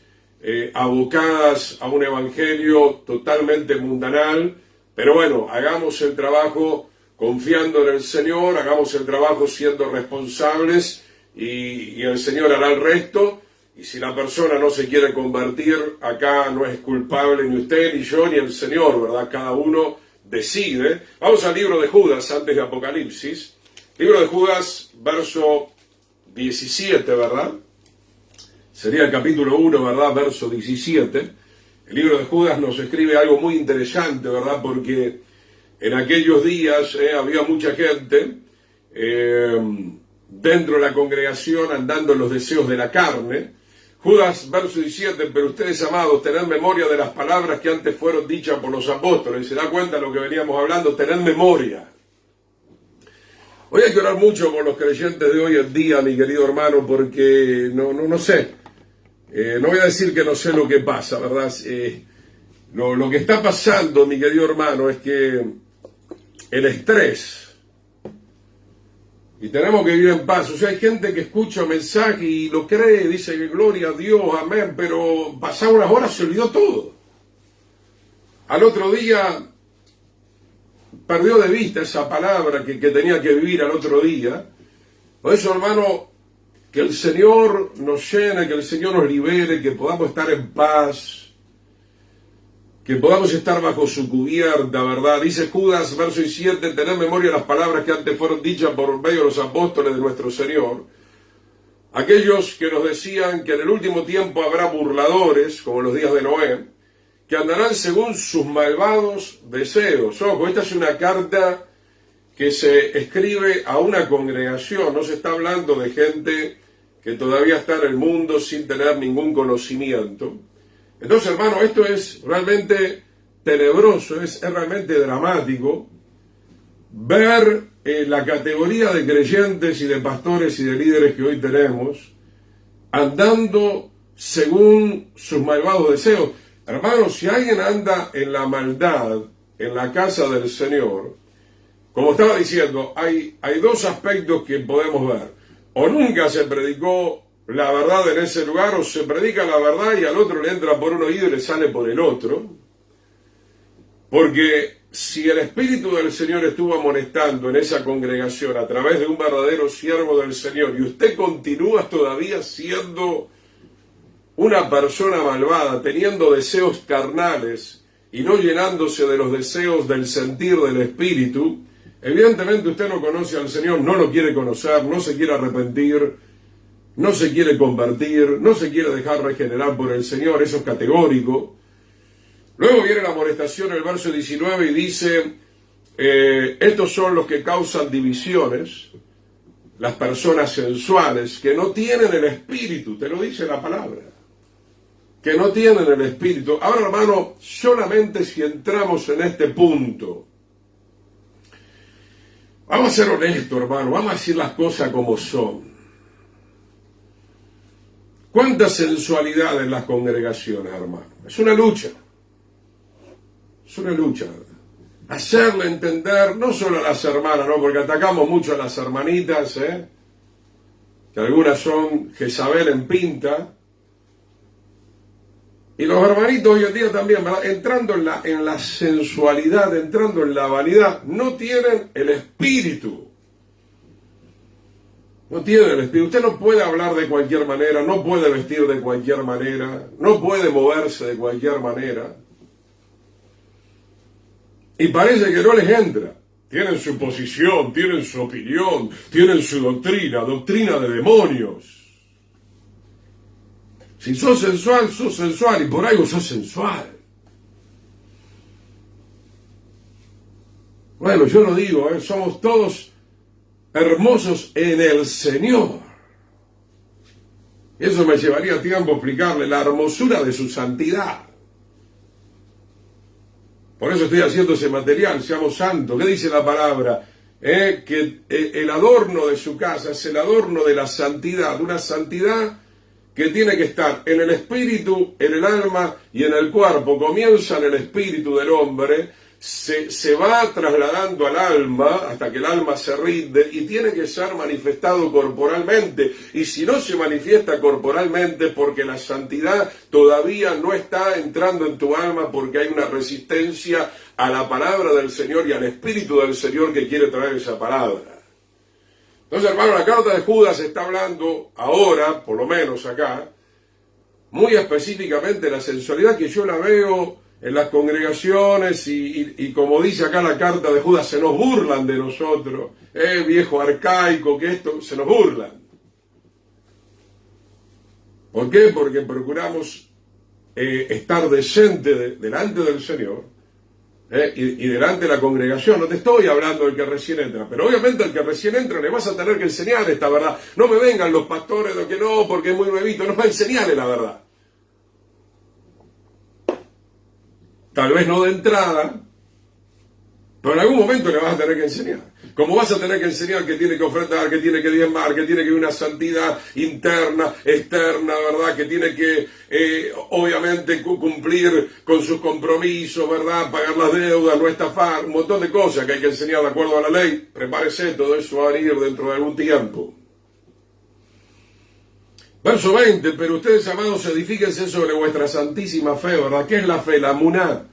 abocadas a un evangelio totalmente mundanal. Pero bueno, hagamos el trabajo confiando en el Señor, hagamos el trabajo siendo responsables y el Señor hará el resto. Y si la persona no se quiere convertir, acá no es culpable ni usted, ni yo, ni el Señor, ¿verdad? Cada uno decide. Vamos al libro de Judas, antes de Apocalipsis. Libro de Judas, verso 17, ¿verdad? Sería el capítulo 1, ¿verdad? Verso 17. El libro de Judas nos escribe algo muy interesante, ¿verdad? Porque en aquellos días había mucha gente dentro de la congregación andando en los deseos de la carne. Judas, verso 17, pero ustedes, amados, tened memoria de las palabras que antes fueron dichas por los apóstoles. Y se da cuenta de lo que veníamos hablando, tened memoria. Hoy hay que orar mucho por los creyentes de hoy en día, mi querido hermano, porque no sé. No voy a decir que no sé lo que pasa, ¿verdad? Lo que está pasando, mi querido hermano, es que el estrés, y tenemos que vivir en paz. O sea, hay gente que escucha un mensaje y lo cree, dice que gloria a Dios, amén, pero pasadas unas horas se olvidó todo. Al otro día perdió de vista esa palabra que tenía que vivir al otro día. Por eso, hermano, que el Señor nos llene, que el Señor nos libere, que podamos estar en paz, que podamos estar bajo su cubierta, ¿verdad? Dice Judas, verso 17, tener memoria de las palabras que antes fueron dichas por medio de los apóstoles de nuestro Señor. Aquellos que nos decían que en el último tiempo habrá burladores, como los días de Noé, que andarán según sus malvados deseos. Ojo, esta es una carta que se escribe a una congregación, no se está hablando de gente que todavía está en el mundo sin tener ningún conocimiento. Entonces, hermano, esto es realmente tenebroso, es realmente dramático ver la categoría de creyentes y de pastores y de líderes que hoy tenemos andando según sus malvados deseos. Hermano, si alguien anda en la maldad en la casa del Señor, como estaba diciendo, hay dos aspectos que podemos ver. O nunca se predicó la verdad en ese lugar, o se predica la verdad y al otro le entra por un oído y le sale por el otro. Porque si el Espíritu del Señor estuvo amonestando en esa congregación a través de un verdadero siervo del Señor y usted continúa todavía siendo una persona malvada, teniendo deseos carnales y no llenándose de los deseos del sentir del Espíritu, evidentemente usted no conoce al Señor, no lo quiere conocer, no se quiere arrepentir, no se quiere convertir, no se quiere dejar regenerar por el Señor, eso es categórico. Luego viene la amonestación en el verso 19 y dice, estos son los que causan divisiones, las personas sensuales, que no tienen el Espíritu, te lo dice la palabra, que no tienen el Espíritu. Ahora, hermano, solamente si entramos en este punto, vamos a ser honestos, hermano, vamos a decir las cosas como son. ¿Cuánta sensualidad en las congregaciones, hermano? Es una lucha. Es una lucha. Hacerle entender, no solo a las hermanas, ¿no? Porque atacamos mucho a las hermanitas, que algunas son Jezabel en pinta. Y los hermanitos hoy en día también, ¿verdad? Entrando en la sensualidad, entrando en la vanidad, no tienen el Espíritu. No tienen el Espíritu. Usted no puede hablar de cualquier manera, no puede vestir de cualquier manera, no puede moverse de cualquier manera. Y parece que no les entra. Tienen su posición, tienen su opinión, tienen su doctrina de demonios. Si sos sensual, y por algo sos sensual. Bueno, yo lo digo, somos todos hermosos en el Señor. Eso me llevaría tiempo explicarle la hermosura de su santidad. Por eso estoy haciendo ese material, seamos santos. ¿Qué dice la palabra? Que el adorno de su casa es el adorno de la santidad, una santidad que tiene que estar en el espíritu, en el alma y en el cuerpo. Comienza en el espíritu del hombre, se va trasladando al alma hasta que el alma se rinde y tiene que ser manifestado corporalmente. Y si no se manifiesta corporalmente, porque la santidad todavía no está entrando en tu alma, porque hay una resistencia a la palabra del Señor y al Espíritu del Señor que quiere traer esa palabra. Entonces, hermano, la carta de Judas está hablando ahora, por lo menos acá, muy específicamente de la sensualidad, que yo la veo en las congregaciones y como dice acá la carta de Judas, se nos burlan de nosotros, viejo arcaico, que esto, se nos burlan. ¿Por qué? Porque procuramos estar decente delante del Señor y delante de la congregación. No te estoy hablando del que recién entra, pero obviamente al que recién entra le vas a tener que enseñar esta verdad. No me vengan los pastores de que no, porque es muy nuevito, no va a enseñarle la verdad. Tal vez no de entrada, pero en algún momento le vas a tener que enseñar. Como vas a tener que enseñar que tiene que ofrendar, que tiene que diezmar, que tiene que haber una santidad interna, externa, ¿verdad? Que tiene que, obviamente, cumplir con sus compromisos, ¿verdad? Pagar las deudas, no estafar, un montón de cosas que hay que enseñar de acuerdo a la ley. Prepárese, todo eso va a venir dentro de algún tiempo. Verso 20, pero ustedes, amados, edifíquense sobre vuestra santísima fe, ¿verdad? ¿Qué es la fe? La emuná.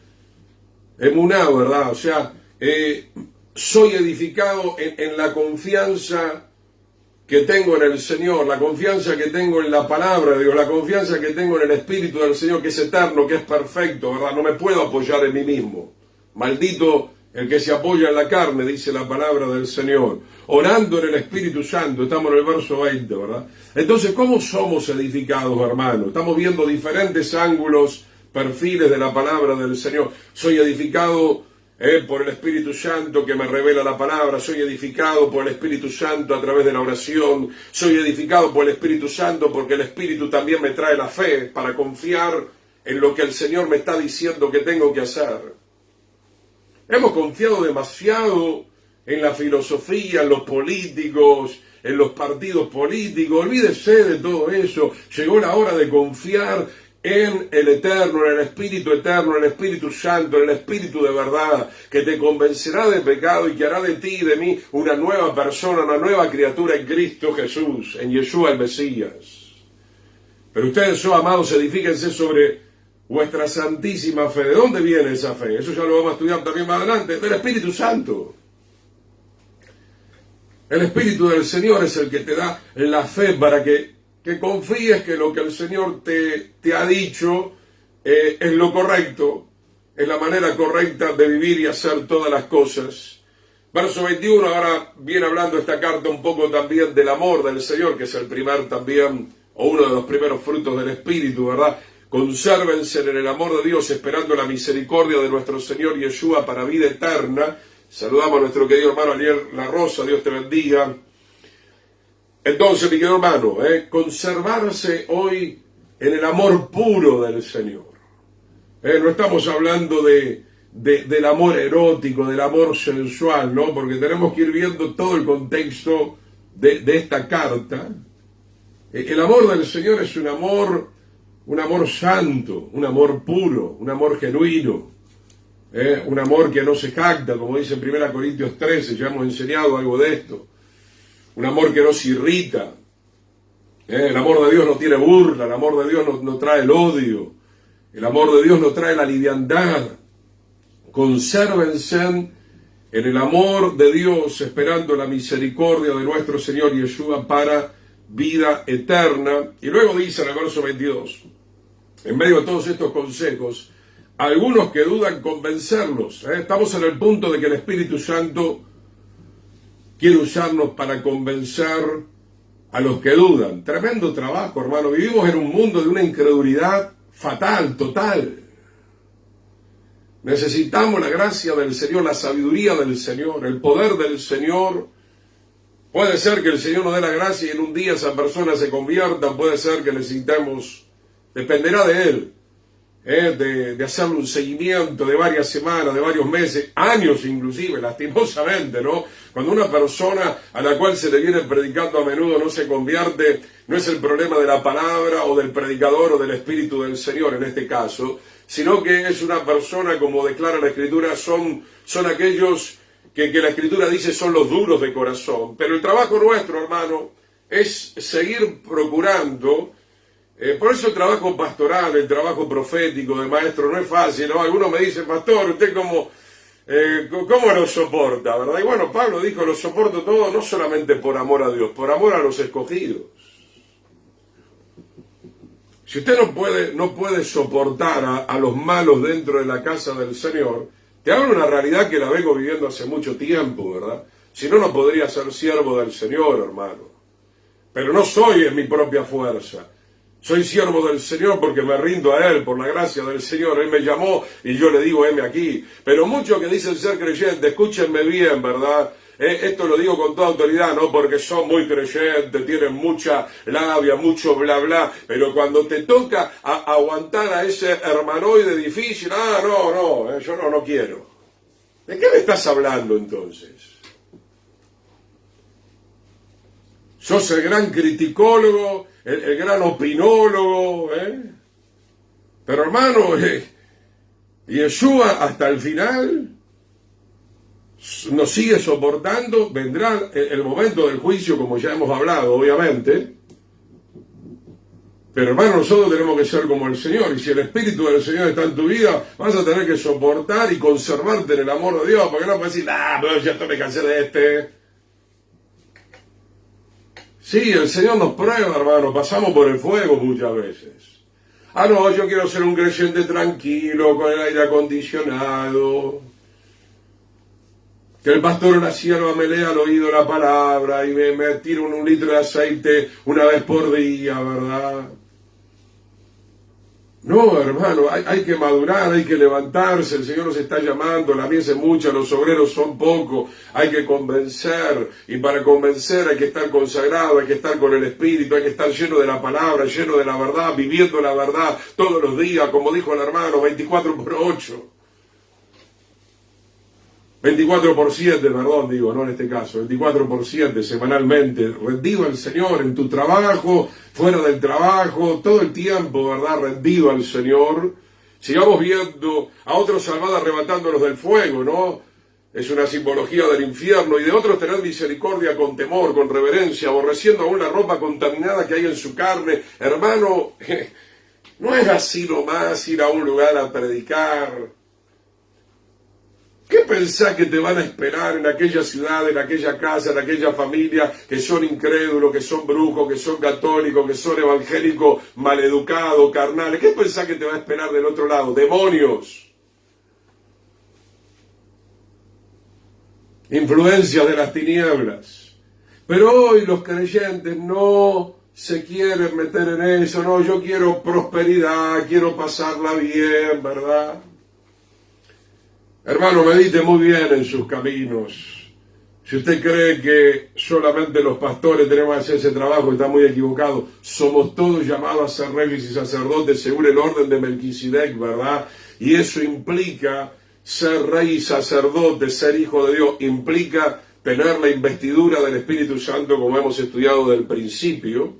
Emuná, ¿verdad? O sea, soy edificado en la confianza que tengo en el Señor, la confianza que tengo en la palabra de Dios, la confianza que tengo en el Espíritu del Señor, que es eterno, que es perfecto, ¿verdad? No me puedo apoyar en mí mismo. Maldito el que se apoya en la carne, dice la palabra del Señor. Orando en el Espíritu Santo, estamos en el verso 20, ¿verdad? Entonces, ¿cómo somos edificados, hermanos? Estamos viendo diferentes ángulos, perfiles de la palabra del Señor. Soy edificado por el Espíritu Santo que me revela la palabra. Soy edificado por el Espíritu Santo a través de la oración. Soy edificado por el Espíritu Santo porque el Espíritu también me trae la fe para confiar en lo que el Señor me está diciendo que tengo que hacer. Hemos confiado demasiado en la filosofía, en los políticos, en los partidos políticos. Olvídese de todo eso. Llegó la hora de confiar en el Eterno, en el Espíritu Eterno, en el Espíritu Santo, en el Espíritu de verdad, que te convencerá de pecado y que hará de ti y de mí una nueva persona, una nueva criatura en Cristo Jesús, en Yeshua el Mesías. Pero ustedes, amados, edifíquense sobre vuestra santísima fe. ¿De dónde viene esa fe? Eso ya lo vamos a estudiar también más adelante. Del Espíritu Santo. El Espíritu del Señor es el que te da la fe para que confíes que lo que el Señor te ha dicho es lo correcto, es la manera correcta de vivir y hacer todas las cosas. Verso 21, ahora viene hablando esta carta un poco también del amor del Señor, que es el primer también, o uno de los primeros frutos del Espíritu, ¿verdad? Consérvense en el amor de Dios, esperando la misericordia de nuestro Señor Yeshua para vida eterna. Saludamos a nuestro querido hermano Ariel La Rosa, Dios te bendiga. Entonces, mi querido hermano, conservarse hoy en el amor puro del Señor. No estamos hablando del amor erótico, del amor sensual, ¿no? Porque tenemos que ir viendo todo el contexto de esta carta. El amor del Señor es un amor santo, un amor puro, un amor genuino. Un amor que no se jacta, como dice en 1 Corintios 13, ya hemos enseñado algo de esto. Un amor que no se irrita. El amor de Dios no tiene burla, el amor de Dios no trae el odio, el amor de Dios no trae la liviandad. Consérvense en el amor de Dios, esperando la misericordia de nuestro Señor Yeshua para vida eterna. Y luego dice en el verso 22, en medio de todos estos consejos, algunos que dudan, convencerlos. Estamos en el punto de que el Espíritu Santo quiere usarnos para convencer a los que dudan. Tremendo trabajo, hermano. Vivimos en un mundo de una incredulidad fatal, total. Necesitamos la gracia del Señor, la sabiduría del Señor, el poder del Señor. Puede ser que el Señor nos dé la gracia y en un día esa persona se convierta. Puede ser que necesitemos, dependerá de Él, de hacerle un seguimiento de varias semanas, de varios meses, años inclusive, lastimosamente, ¿no? Cuando una persona a la cual se le viene predicando a menudo no se convierte, no es el problema de la palabra o del predicador o del Espíritu del Señor en este caso, sino que es una persona, como declara la Escritura, son aquellos que la Escritura dice son los duros de corazón. Pero el trabajo nuestro, hermano, es seguir procurando. Por eso el trabajo pastoral, el trabajo profético de maestro no es fácil, ¿no? Algunos me dicen, pastor, ¿usted cómo lo soporta, verdad? Y bueno, Pablo dijo, lo soporto todo no solamente por amor a Dios, por amor a los escogidos. Si usted no puede soportar a los malos dentro de la casa del Señor, te hablo de una realidad que la vengo viviendo hace mucho tiempo, ¿verdad? Si no, no podría ser siervo del Señor, hermano. Pero no soy en mi propia fuerza. Soy siervo del Señor porque me rindo a Él, por la gracia del Señor. Él me llamó y yo le digo, heme aquí. Pero muchos que dicen ser creyentes, escúchenme bien, ¿verdad? Esto lo digo con toda autoridad, no porque son muy creyentes, tienen mucha labia, mucho bla bla, pero cuando te toca aguantar a ese hermanoide difícil, yo no quiero. ¿De qué me estás hablando entonces? Sos el gran criticólogo, el gran opinólogo, Pero hermano, Yeshua hasta el final nos sigue soportando. Vendrá el momento del juicio, como ya hemos hablado, obviamente. Pero hermano, nosotros tenemos que ser como el Señor. Y si el Espíritu del Señor está en tu vida, vas a tener que soportar y conservarte en el amor de Dios. Porque no puedes decir, pero ya me cansé de este. Sí, el Señor nos prueba, hermano, pasamos por el fuego muchas veces. No, yo quiero ser un creyente tranquilo, con el aire acondicionado. Que el pastor o la sierva me lea al oído la palabra y me tire un litro de aceite una vez por día, ¿verdad? No, hermano, hay que madurar, hay que levantarse, el Señor nos está llamando, la mies es mucha, los obreros son pocos, hay que convencer, y para convencer hay que estar consagrado, hay que estar con el Espíritu, hay que estar lleno de la palabra, lleno de la verdad, viviendo la verdad todos los días, como dijo el hermano, 24/8. 24/7, perdón, digo, no en este caso, 24/7 semanalmente, rendido al Señor en tu trabajo, fuera del trabajo, todo el tiempo, ¿verdad? Rendido al Señor. Sigamos viendo a otros salvados arrebatándolos del fuego, ¿no? Es una simbología del infierno, y de otros tener misericordia con temor, con reverencia, aborreciendo aún la ropa contaminada que hay en su carne. Hermano, No es así nomás ir a un lugar a predicar. ¿Qué pensás que te van a esperar en aquella ciudad, en aquella casa, en aquella familia, que son incrédulos, que son brujos, que son católicos, que son evangélicos, maleducados, carnales? ¿Qué pensás que te va a esperar del otro lado? ¡Demonios! Influencias de las tinieblas. Pero hoy los creyentes no se quieren meter en eso. No, yo quiero prosperidad, quiero pasarla bien, ¿verdad? Hermano, medite muy bien en sus caminos. Si usted cree que solamente los pastores tenemos que hacer ese trabajo, está muy equivocado. Somos todos llamados a ser reyes y sacerdotes según el orden de Melquisedec, ¿verdad? Y eso implica ser rey y sacerdote, ser hijo de Dios, implica tener la investidura del Espíritu Santo, como hemos estudiado del principio.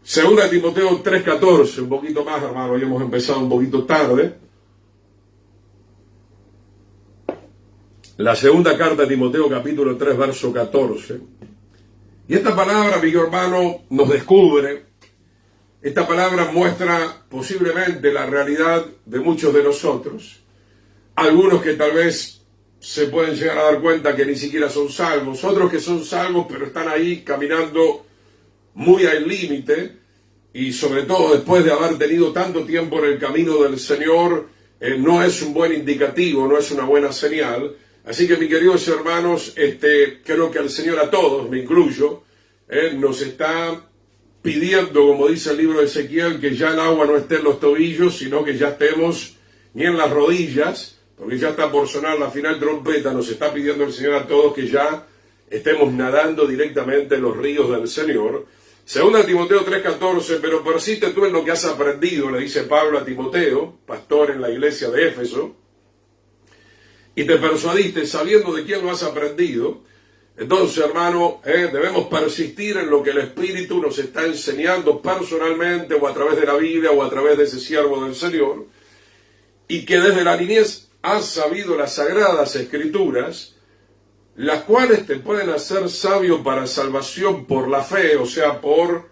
Segunda Timoteo 3:14, un poquito más, hermano, hoy hemos empezado un poquito tarde. La segunda carta de Timoteo, capítulo 3, verso 14. Y esta palabra, mi hermano, nos descubre. Esta palabra muestra posiblemente la realidad de muchos de nosotros. Algunos que tal vez se pueden llegar a dar cuenta que ni siquiera son salvos. Otros que son salvos, pero están ahí caminando muy al límite. Y sobre todo después de haber tenido tanto tiempo en el camino del Señor, no es un buen indicativo, no es una buena señal. Así que, mis queridos hermanos, creo que al Señor, a todos, me incluyo, nos está pidiendo, como dice el libro de Ezequiel, que ya el agua no esté en los tobillos, sino que ya estemos ni en las rodillas, porque ya está por sonar la final trompeta. Nos está pidiendo el Señor a todos que ya estemos nadando directamente en los ríos del Señor. Segunda Timoteo 3:14, pero persiste tú en lo que has aprendido, le dice Pablo a Timoteo, pastor en la iglesia de Éfeso, y te persuadiste sabiendo de quién lo has aprendido. Entonces, hermano, debemos persistir en lo que el Espíritu nos está enseñando personalmente, o a través de la Biblia, o a través de ese siervo del Señor, y que desde la niñez has sabido las sagradas Escrituras, las cuales te pueden hacer sabio para salvación por la fe, o sea, por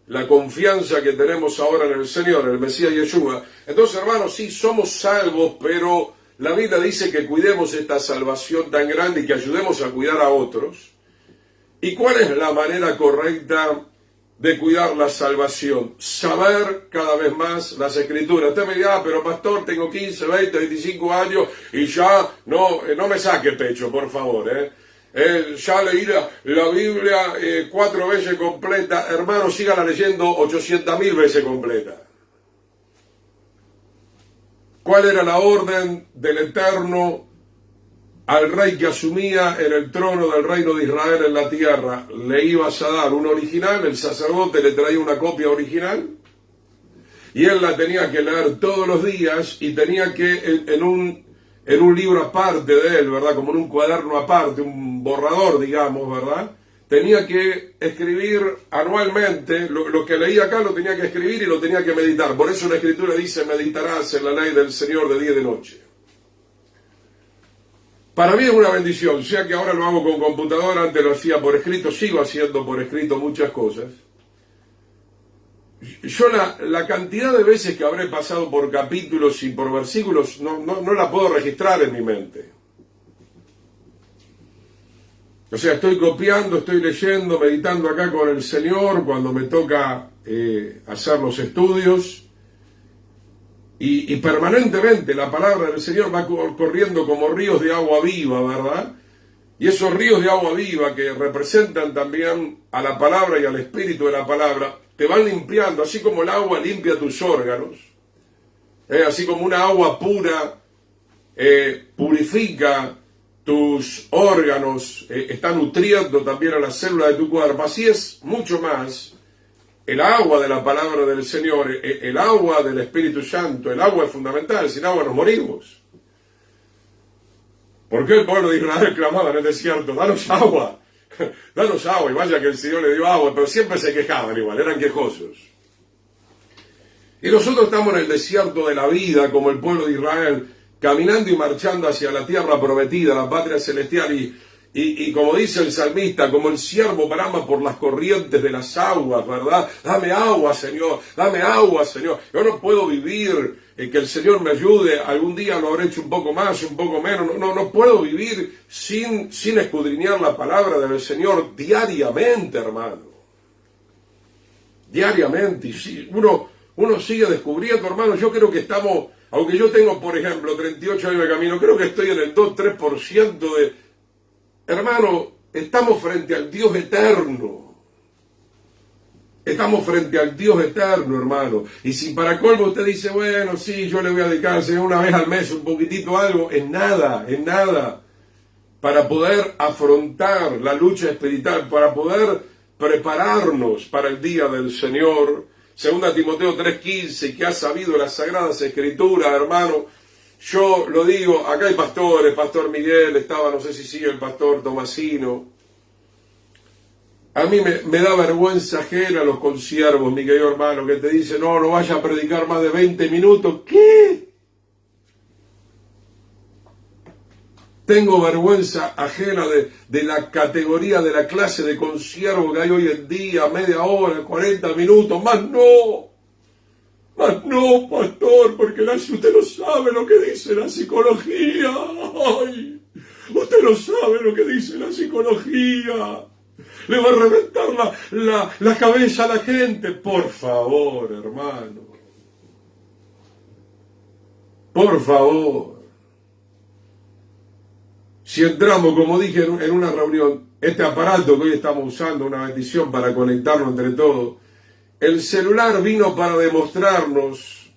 la confianza que tenemos ahora en el Señor, en el Mesías Yeshua. Entonces, hermanos, sí, somos salvos, pero la Biblia dice que cuidemos esta salvación tan grande y que ayudemos a cuidar a otros. ¿Y cuál es la manera correcta de cuidar la salvación? Saber cada vez más las Escrituras. Usted me dirá, pero pastor, tengo 15, 20, 25 años y ya no me saque pecho, por favor. Ya leí la Biblia 4 veces completa. Hermano, sígala leyendo 800.000 veces completa. ¿Cuál era la orden del Eterno al rey que asumía en el trono del reino de Israel en la tierra? Le ibas a dar un original, el sacerdote le traía una copia original, y él la tenía que leer todos los días, y tenía que, en un libro aparte de él, ¿verdad? Como en un cuaderno aparte, un borrador, digamos, ¿verdad? Tenía que escribir anualmente, lo que leía acá lo tenía que escribir y lo tenía que meditar. Por eso la Escritura dice, meditarás en la ley del Señor de día y de noche. Para mí es una bendición, sea que ahora lo hago con computadora, antes lo hacía por escrito, sigo haciendo por escrito muchas cosas. Yo la cantidad de veces que habré pasado por capítulos y por versículos no la puedo registrar en mi mente. O sea, estoy copiando, estoy leyendo, meditando acá con el Señor cuando me toca hacer los estudios. Y permanentemente la palabra del Señor va corriendo como ríos de agua viva, ¿verdad? Y esos ríos de agua viva que representan también a la palabra y al espíritu de la palabra, te van limpiando, así como el agua limpia tus órganos, así como una agua pura purifica tus órganos, está nutriendo también a las células de tu cuerpo. Así es mucho más el agua de la palabra del Señor, el agua del Espíritu Santo. El agua es fundamental, sin agua nos morimos. ¿Por qué el pueblo de Israel clamaba en el desierto? Danos agua, danos agua. Y vaya que el Señor le dio agua, pero siempre se quejaban igual, eran quejosos. Y nosotros estamos en el desierto de la vida, como el pueblo de Israel, caminando y marchando hacia la tierra prometida, la patria celestial, Y como dice el salmista, como el siervo brama por las corrientes de las aguas, ¿verdad? Dame agua, Señor, dame agua, Señor. Yo no puedo vivir que el Señor me ayude. Algún día lo habré hecho un poco más, un poco menos. No puedo vivir sin escudriñar la palabra del Señor diariamente, hermano. Diariamente. Y sí, uno sigue descubriendo, hermano. Yo creo que estamos, aunque yo tengo, por ejemplo, 38 años de camino, creo que estoy en el 2-3% de... Hermano, estamos frente al Dios eterno. Estamos frente al Dios eterno, hermano. Y si para colmo usted dice, bueno, sí, yo le voy a dedicar al Señor una vez al mes, un poquitito algo, es nada. Para poder afrontar la lucha espiritual, para poder prepararnos para el día del Señor. 2 Timoteo 3:15, que ha sabido las Sagradas Escrituras, hermano. Yo lo digo, acá hay pastores, Pastor Miguel, estaba, no sé si sigue el Pastor Tomasino. A mí me da vergüenza ajena a los consiervos, mi querido hermano, que te dicen, no vaya a predicar más de 20 minutos. ¿Qué? Tengo vergüenza ajena de la categoría, de la clase de consiervo que hay hoy en día, media hora, 40 minutos, más no. Mas no, pastor, porque usted no sabe lo que dice la psicología. Ay, usted no sabe lo que dice la psicología. Le va a reventar la cabeza a la gente. Por favor, hermano. Por favor. Si entramos, como dije en una reunión, este aparato que hoy estamos usando, una bendición para conectarnos entre todos, el celular vino para demostrarnos,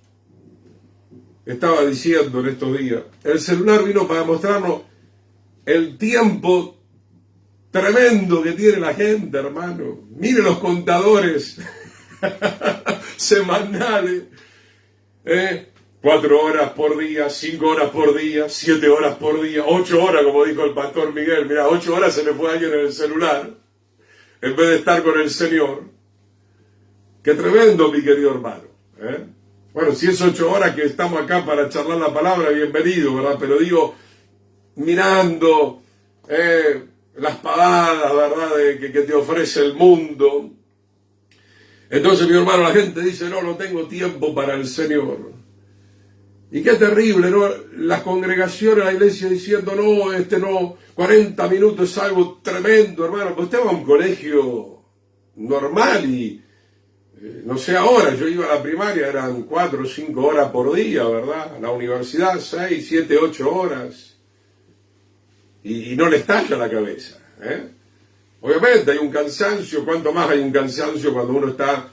estaba diciendo en estos días, el celular vino para demostrarnos el tiempo tremendo que tiene la gente, hermano. Mire los contadores semanales, 4 horas por día, 5 horas por día, 7 horas por día, 8 horas, como dijo el Pastor Miguel. Mira, 8 horas se le fue a alguien en el celular, en vez de estar con el Señor. Qué tremendo, mi querido hermano. Bueno, si es 8 horas que estamos acá para charlar la palabra, bienvenido, ¿verdad? Pero digo, mirando las pavadas, ¿verdad?, que te ofrece el mundo. Entonces, mi hermano, la gente dice, no tengo tiempo para el Señor. Y qué terrible, ¿no? Las congregaciones, la iglesia diciendo, no, 40 minutos es algo tremendo, hermano. Pues usted va a un colegio normal y... No sé ahora, yo iba a la primaria, eran 4 o 5 horas por día, ¿verdad? A la universidad 6, 7, 8 horas. Y no le estalla la cabeza, Obviamente hay un cansancio, cuanto más hay un cansancio cuando uno está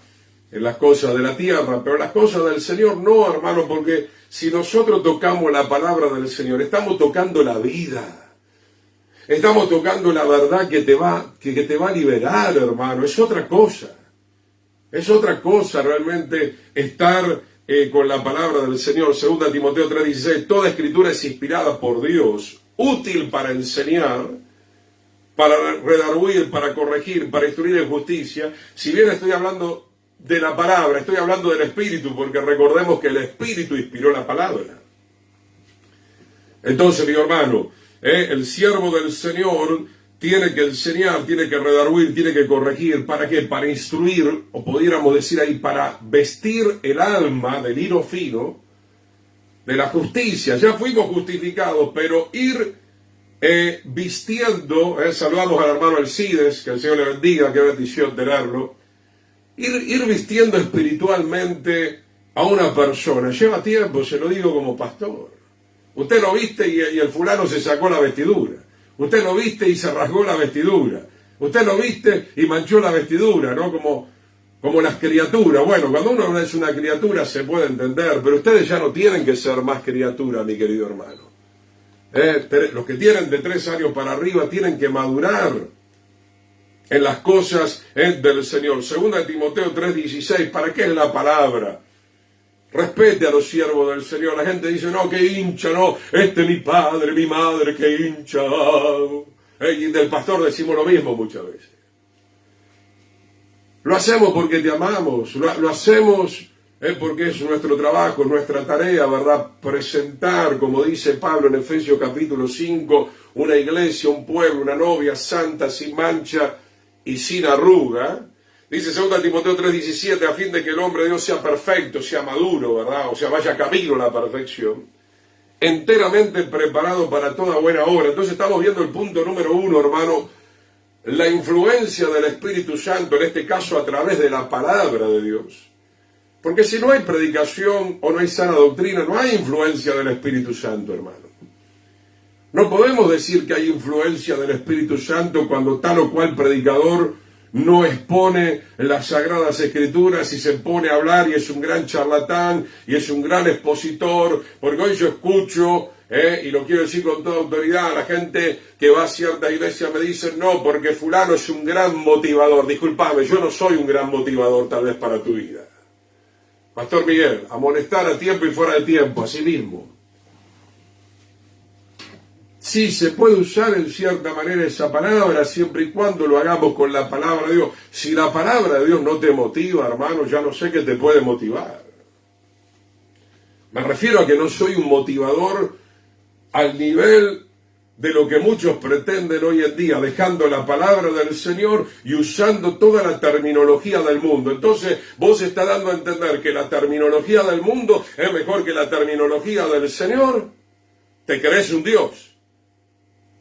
en las cosas de la tierra, pero las cosas del Señor no, hermano, porque si nosotros tocamos la palabra del Señor, estamos tocando la vida. Estamos tocando la verdad que te va a liberar, hermano, es otra cosa. Es otra cosa realmente estar con la palabra del Señor. 2 Timoteo 3:16, toda escritura es inspirada por Dios, útil para enseñar, para redarguir, para corregir, para instruir en justicia. Si bien estoy hablando de la palabra, estoy hablando del Espíritu, porque recordemos que el Espíritu inspiró la palabra. Entonces, mi hermano, el siervo del Señor tiene que enseñar, tiene que redarguir, tiene que corregir. ¿Para qué? Para instruir, o pudiéramos decir ahí, para vestir el alma del hilo fino de la justicia. Ya fuimos justificados, pero ir vistiendo, saludamos al hermano Alcides, que el Señor le bendiga, qué bendición tenerlo. Ir vistiendo espiritualmente a una persona. Lleva tiempo, se lo digo como pastor. Usted lo viste y el fulano se sacó la vestidura. Usted lo viste y se rasgó la vestidura. Usted lo viste y manchó la vestidura, ¿no? Como las criaturas. Bueno, cuando uno es una criatura se puede entender, pero ustedes ya no tienen que ser más criatura, mi querido hermano. Los que tienen de 3 años para arriba tienen que madurar en las cosas del Señor. 2 Timoteo 3:16, ¿para qué es la palabra? Respete a los siervos del Señor. La gente dice, no, que hincha, no, mi padre, mi madre, que hincha. Y del pastor decimos lo mismo muchas veces. Lo hacemos porque te amamos, lo hacemos porque es nuestro trabajo, nuestra tarea, ¿verdad? Presentar, como dice Pablo en Efesios capítulo 5, una iglesia, un pueblo, una novia santa, sin mancha y sin arruga. Dice 2 Timoteo 3:17, a fin de que el hombre de Dios sea perfecto, sea maduro, ¿verdad? O sea, vaya camino a la perfección, enteramente preparado para toda buena obra. Entonces estamos viendo el punto número 1, hermano, la influencia del Espíritu Santo, en este caso a través de la palabra de Dios. Porque si no hay predicación o no hay sana doctrina, no hay influencia del Espíritu Santo, hermano. No podemos decir que hay influencia del Espíritu Santo cuando tal o cual predicador no expone las Sagradas Escrituras y se pone a hablar y es un gran charlatán y es un gran expositor. Porque hoy yo escucho, y lo quiero decir con toda autoridad, la gente que va a cierta iglesia me dice, no, porque fulano es un gran motivador. Discúlpame, yo no soy un gran motivador tal vez para tu vida. Pastor Miguel, amonestar a tiempo y fuera de tiempo, así mismo. Sí, se puede usar en cierta manera esa palabra, siempre y cuando lo hagamos con la palabra de Dios. Si la palabra de Dios no te motiva, hermano, ya no sé qué te puede motivar. Me refiero a que no soy un motivador al nivel de lo que muchos pretenden hoy en día, dejando la palabra del Señor y usando toda la terminología del mundo. Entonces, vos estás dando a entender que la terminología del mundo es mejor que la terminología del Señor. ¿Te crees un Dios?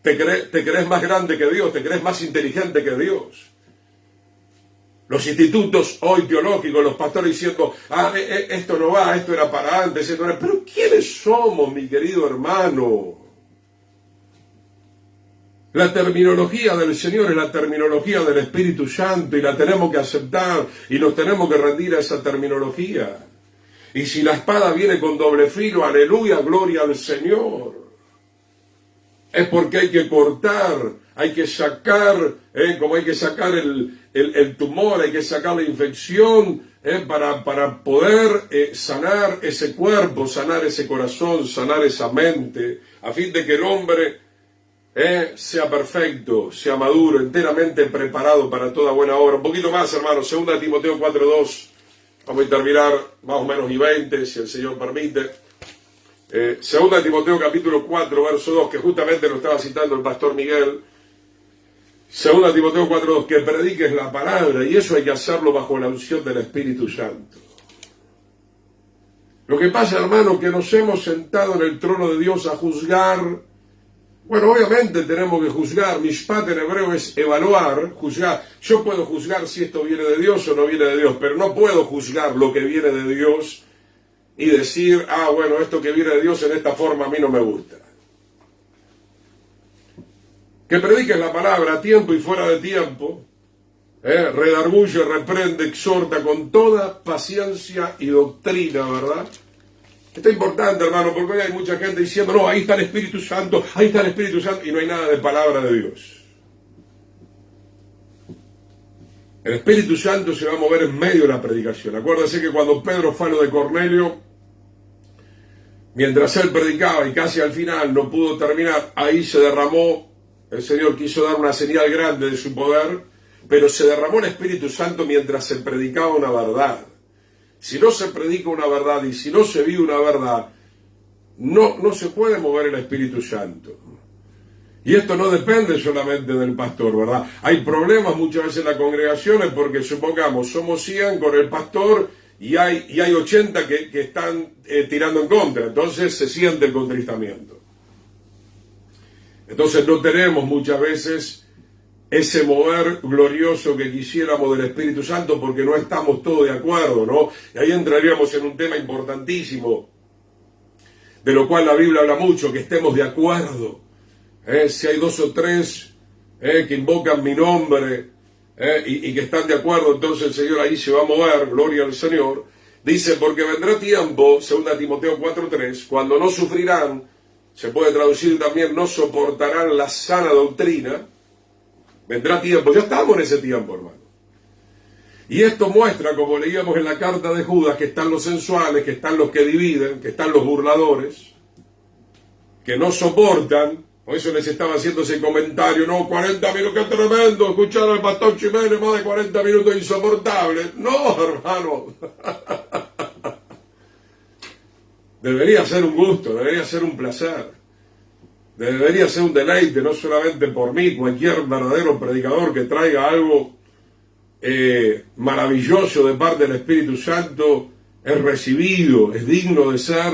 ¿Te crees más grande que Dios? ¿Te crees más inteligente que Dios? Los institutos hoy teológicos, los pastores diciendo, esto no va, esto era para antes, esto era... Pero ¿quiénes somos, mi querido hermano? La terminología del Señor es la terminología del Espíritu Santo y la tenemos que aceptar y nos tenemos que rendir a esa terminología. Y si la espada viene con doble filo, aleluya, gloria al Señor. Es porque hay que cortar, hay que sacar, como hay que sacar el tumor, hay que sacar la infección, para poder sanar ese cuerpo, sanar ese corazón, sanar esa mente, a fin de que el hombre sea perfecto, sea maduro, enteramente preparado para toda buena obra. Un poquito más, hermanos, 2 Timoteo 4:2, vamos a terminar más o menos y 20, si el Señor permite. 2 Timoteo capítulo 4, verso 2, que justamente lo estaba citando el pastor Miguel. 2 Timoteo 4:2, que prediques la palabra, y eso hay que hacerlo bajo la unción del Espíritu Santo. Lo que pasa, hermano, que nos hemos sentado en el trono de Dios a juzgar. Bueno, obviamente tenemos que juzgar. Mishpat en hebreo es evaluar, juzgar. Yo puedo juzgar si esto viene de Dios o no viene de Dios, pero no puedo juzgar lo que viene de Dios y decir, bueno, esto que viene de Dios en esta forma a mí no me gusta. Que prediques la palabra a tiempo y fuera de tiempo, redarguye, reprende, exhorta con toda paciencia y doctrina, ¿verdad? Esto es importante, hermano, porque hoy hay mucha gente diciendo, no, ahí está el Espíritu Santo, ahí está el Espíritu Santo, y no hay nada de palabra de Dios. El Espíritu Santo se va a mover en medio de la predicación. Acuérdense que cuando Pedro fue a lo de Cornelio, mientras él predicaba y casi al final no pudo terminar, ahí se derramó, el Señor quiso dar una señal grande de su poder, pero se derramó el Espíritu Santo mientras se predicaba una verdad. Si no se predica una verdad y si no se vive una verdad, no se puede mover el Espíritu Santo. Y esto no depende solamente del pastor, ¿verdad? Hay problemas muchas veces en las congregaciones porque, supongamos, somos 100 con el pastor y hay 80 que están tirando en contra. Entonces se siente el contristamiento. Entonces no tenemos muchas veces ese mover glorioso que quisiéramos del Espíritu Santo porque no estamos todos de acuerdo, ¿no? Y ahí entraríamos en un tema importantísimo, de lo cual la Biblia habla mucho, que estemos de acuerdo. Si hay 2 o 3 que invocan mi nombre y que están de acuerdo, entonces el Señor ahí se va a mover, gloria al Señor. Dice, porque vendrá tiempo, 2 Timoteo 4:3, cuando no sufrirán, se puede traducir también, no soportarán la sana doctrina. Vendrá tiempo, ya estamos en ese tiempo, hermano. Y esto muestra, como leíamos en la carta de Judas, que están los sensuales, que están los que dividen, que están los burladores, que no soportan. Por eso les estaba haciendo ese comentario, no, 40 minutos, qué tremendo, escuchar al pastor Jiménez más de 40 minutos insoportable. No, hermano. Debería ser un gusto, debería ser un placer, debería ser un deleite, no solamente por mí, cualquier verdadero predicador que traiga algo maravilloso de parte del Espíritu Santo es recibido, es digno de ser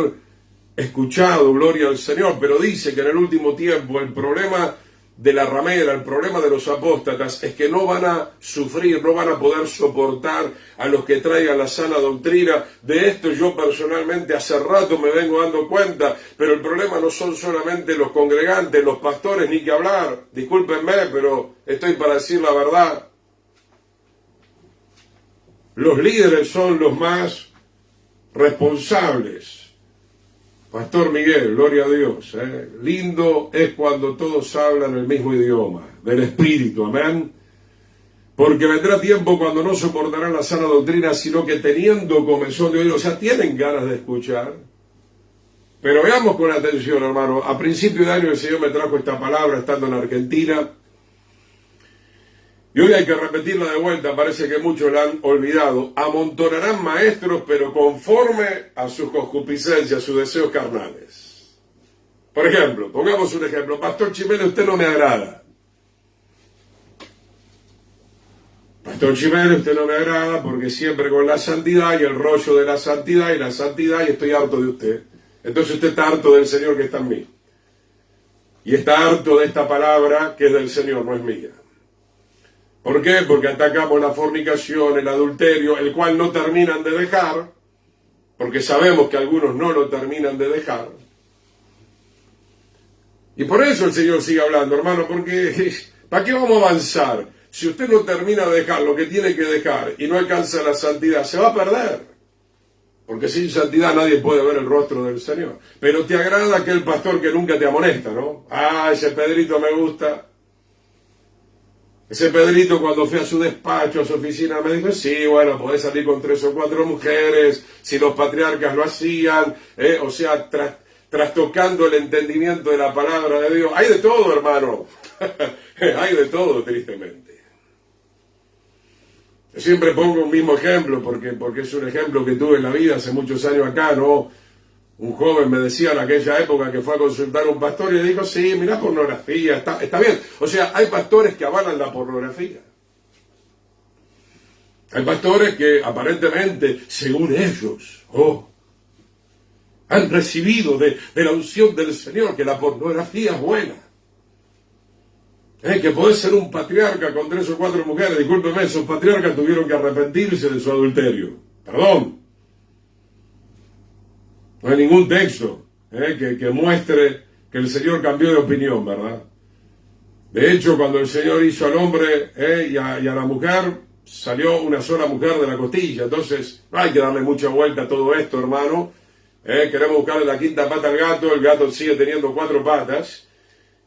escuchado, gloria al Señor. Pero dice que en el último tiempo el problema de la ramera, el problema de los apóstatas es que no van a sufrir, no van a poder soportar a los que traigan la sana doctrina. De esto yo personalmente hace rato me vengo dando cuenta, pero el problema no son solamente los congregantes, los pastores, ni que hablar, discúlpenme, pero estoy para decir la verdad. Los líderes son los más responsables. Pastor Miguel, gloria a Dios. Lindo es cuando todos hablan el mismo idioma, del Espíritu, amén. Porque vendrá tiempo cuando no soportarán la sana doctrina, sino que teniendo comezón de oír, o sea, tienen ganas de escuchar. Pero veamos con atención, hermano. A principio de año el Señor me trajo esta palabra estando en Argentina. Y hoy hay que repetirla de vuelta, parece que muchos la han olvidado. Amontonarán maestros, pero conforme a sus concupiscencias, sus deseos carnales. Por ejemplo, pongamos un ejemplo. Pastor Chimenez, usted no me agrada. Pastor Chimenez, usted no me agrada porque siempre con la santidad y el rollo de la santidad y estoy harto de usted. Entonces usted está harto del Señor que está en mí. Y está harto de esta palabra que es del Señor, no es mía. ¿Por qué? Porque atacamos la fornicación, el adulterio, el cual no terminan de dejar, porque sabemos que algunos no lo terminan de dejar. Y por eso el Señor sigue hablando, hermano, porque ¿para qué vamos a avanzar? Si usted no termina de dejar lo que tiene que dejar y no alcanza la santidad, se va a perder. Porque sin santidad nadie puede ver el rostro del Señor. Pero te agrada aquel pastor que nunca te amonesta, ¿no? Ah, ese Pedrito me gusta. Ese Pedrito cuando fui a su despacho, a su oficina, me dijo, sí, bueno, podés salir con 3 o 4 mujeres, si los patriarcas lo hacían, o sea, trastocando el entendimiento de la palabra de Dios. Hay de todo, hermano. Hay de todo, tristemente. Yo siempre pongo un mismo ejemplo, porque es un ejemplo que tuve en la vida hace muchos años acá, ¿no? Un joven me decía en aquella época que fue a consultar a un pastor y le dijo, sí, mirá pornografía, está bien. O sea, hay pastores que avalan la pornografía. Hay pastores que aparentemente, según ellos, han recibido de la unción del Señor que la pornografía es buena. Que podés ser un patriarca con 3 o 4 mujeres. Discúlpeme, esos patriarcas tuvieron que arrepentirse de su adulterio. Perdón. No hay ningún texto que muestre que el Señor cambió de opinión, ¿verdad? De hecho, cuando el Señor hizo al hombre y a la mujer, salió una sola mujer de la costilla. Entonces, no hay que darle mucha vuelta a todo esto, hermano. Queremos buscarle la quinta pata al gato, el gato sigue teniendo 4 patas,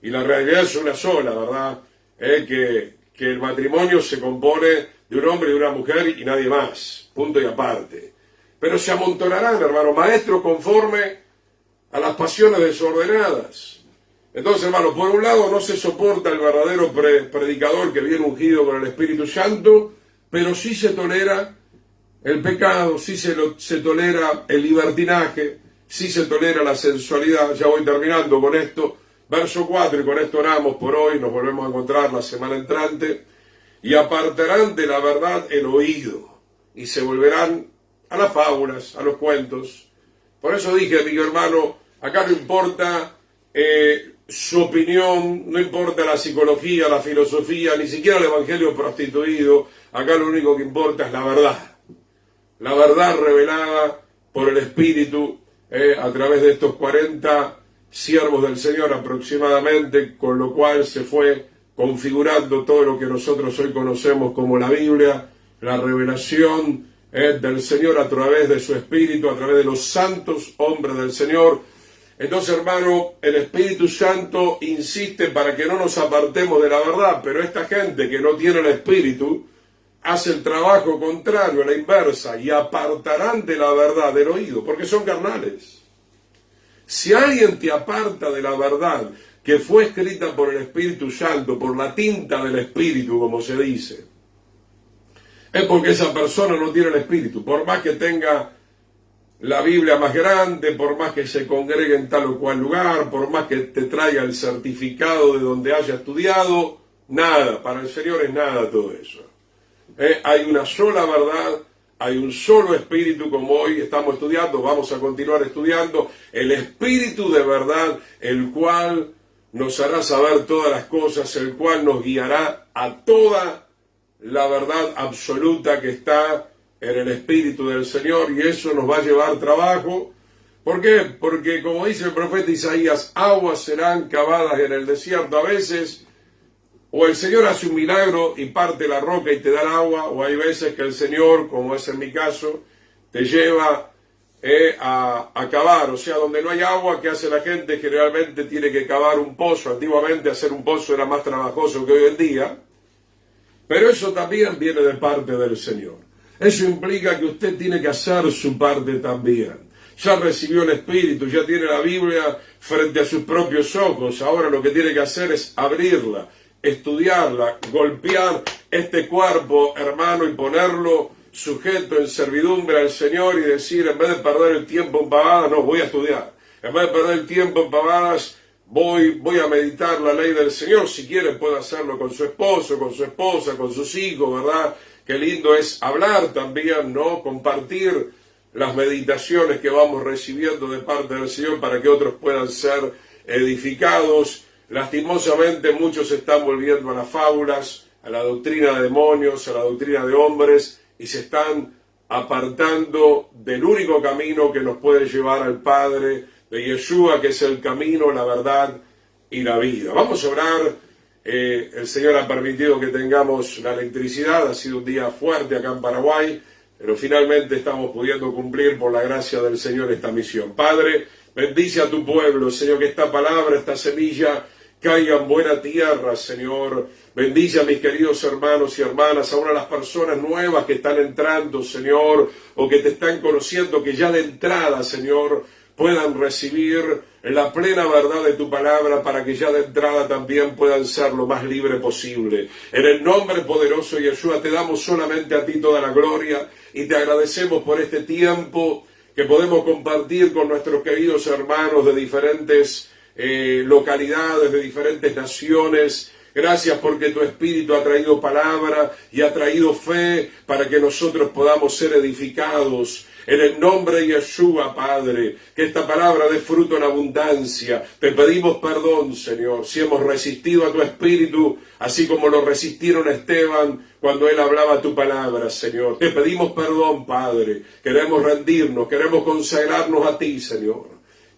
y la realidad es una sola, ¿verdad? Que el matrimonio se compone de un hombre y una mujer y nadie más, punto y aparte. Pero se amontonarán, hermano, maestros conforme a las pasiones desordenadas. Entonces, hermano, por un lado no se soporta el verdadero predicador que viene ungido con el Espíritu Santo, pero sí se tolera el pecado, sí se tolera el libertinaje, sí se tolera la sensualidad. Ya voy terminando con esto. Verso 4, y con esto oramos por hoy, nos volvemos a encontrar la semana entrante. Y apartarán de la verdad el oído, y se volverán a las fábulas, a los cuentos. Por eso dije, amigo hermano, acá no importa su opinión, no importa la psicología, la filosofía, ni siquiera el evangelio prostituido. Acá lo único que importa es la verdad. La verdad revelada por el Espíritu a través de estos 40 siervos del Señor aproximadamente, con lo cual se fue configurando todo lo que nosotros hoy conocemos como la Biblia, la revelación del Señor a través de su Espíritu, a través de los santos hombres del Señor. Entonces, hermano, el Espíritu Santo insiste para que no nos apartemos de la verdad, pero esta gente que no tiene el Espíritu hace el trabajo contrario, a la inversa, y apartarán de la verdad del oído, porque son carnales. Si alguien te aparta de la verdad que fue escrita por el Espíritu Santo, por la tinta del Espíritu, como se dice, es porque esa persona no tiene el Espíritu. Por más que tenga la Biblia más grande, por más que se congregue en tal o cual lugar, por más que te traiga el certificado de donde haya estudiado, nada, para el Señor es nada todo eso. Hay una sola verdad, hay un solo espíritu, como hoy estamos estudiando, vamos a continuar estudiando, el espíritu de verdad, el cual nos hará saber todas las cosas, el cual nos guiará a toda la verdad absoluta que está en el Espíritu del Señor, y eso nos va a llevar trabajo. ¿Por qué? Porque como dice el profeta Isaías, aguas serán cavadas en el desierto. A veces, o el Señor hace un milagro y parte la roca y te da el agua, o hay veces que el Señor, como es en mi caso, te lleva a cavar. O sea, donde no hay agua, ¿qué hace la gente? Generalmente tiene que cavar un pozo. Antiguamente hacer un pozo era más trabajoso que hoy en día, pero eso también viene de parte del Señor. Eso implica que usted tiene que hacer su parte también. Ya recibió el Espíritu, ya tiene la Biblia frente a sus propios ojos. Ahora lo que tiene que hacer es abrirla, estudiarla, golpear este cuerpo, hermano, y ponerlo sujeto en servidumbre al Señor y decir, en vez de perder el tiempo en pavadas, no, voy a estudiar. En vez de perder el tiempo en pavadas, voy a meditar la ley del Señor. Si quiere puede hacerlo con su esposo, con su esposa, con sus hijos, ¿verdad? Qué lindo es hablar también, ¿no? Compartir las meditaciones que vamos recibiendo de parte del Señor para que otros puedan ser edificados. Lastimosamente muchos se están volviendo a las fábulas, a la doctrina de demonios, a la doctrina de hombres, y se están apartando del único camino que nos puede llevar al Padre, de Yeshua, que es el camino, la verdad y la vida. Vamos a orar. El Señor ha permitido que tengamos la electricidad, ha sido un día fuerte acá en Paraguay, pero finalmente estamos pudiendo cumplir por la gracia del Señor esta misión. Padre, bendice a tu pueblo, Señor, que esta palabra, esta semilla caiga en buena tierra, Señor. Bendice a mis queridos hermanos y hermanas, aún a las personas nuevas que están entrando, Señor, o que te están conociendo, que ya de entrada, Señor, puedan recibir la plena verdad de tu palabra, para que ya de entrada también puedan ser lo más libre posible. En el nombre poderoso de Yeshua te damos solamente a ti toda la gloria y te agradecemos por este tiempo que podemos compartir con nuestros queridos hermanos de diferentes localidades, de diferentes naciones. Gracias porque tu Espíritu ha traído palabra y ha traído fe para que nosotros podamos ser edificados. En el nombre de Yeshua, Padre, que esta palabra dé fruto en abundancia. Te pedimos perdón, Señor, si hemos resistido a tu Espíritu, así como lo resistieron a Esteban cuando él hablaba tu palabra, Señor. Te pedimos perdón, Padre. Queremos rendirnos, queremos consagrarnos a ti, Señor.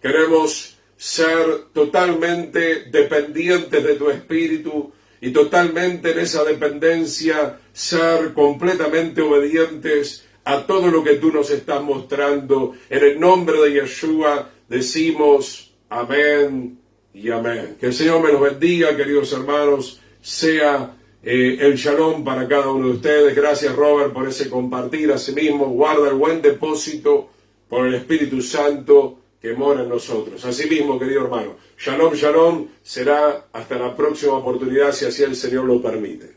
Queremos ser totalmente dependientes de tu Espíritu y totalmente en esa dependencia ser completamente obedientes a todo lo que tú nos estás mostrando. En el nombre de Yeshua decimos amén y amén. Que el Señor me los bendiga, queridos hermanos. Sea el shalom para cada uno de ustedes. Gracias, Robert, por ese compartir. Asimismo, guarda el buen depósito por el Espíritu Santo que mora en nosotros. Asimismo, querido hermano, shalom, shalom. Será hasta la próxima oportunidad, si así el Señor lo permite.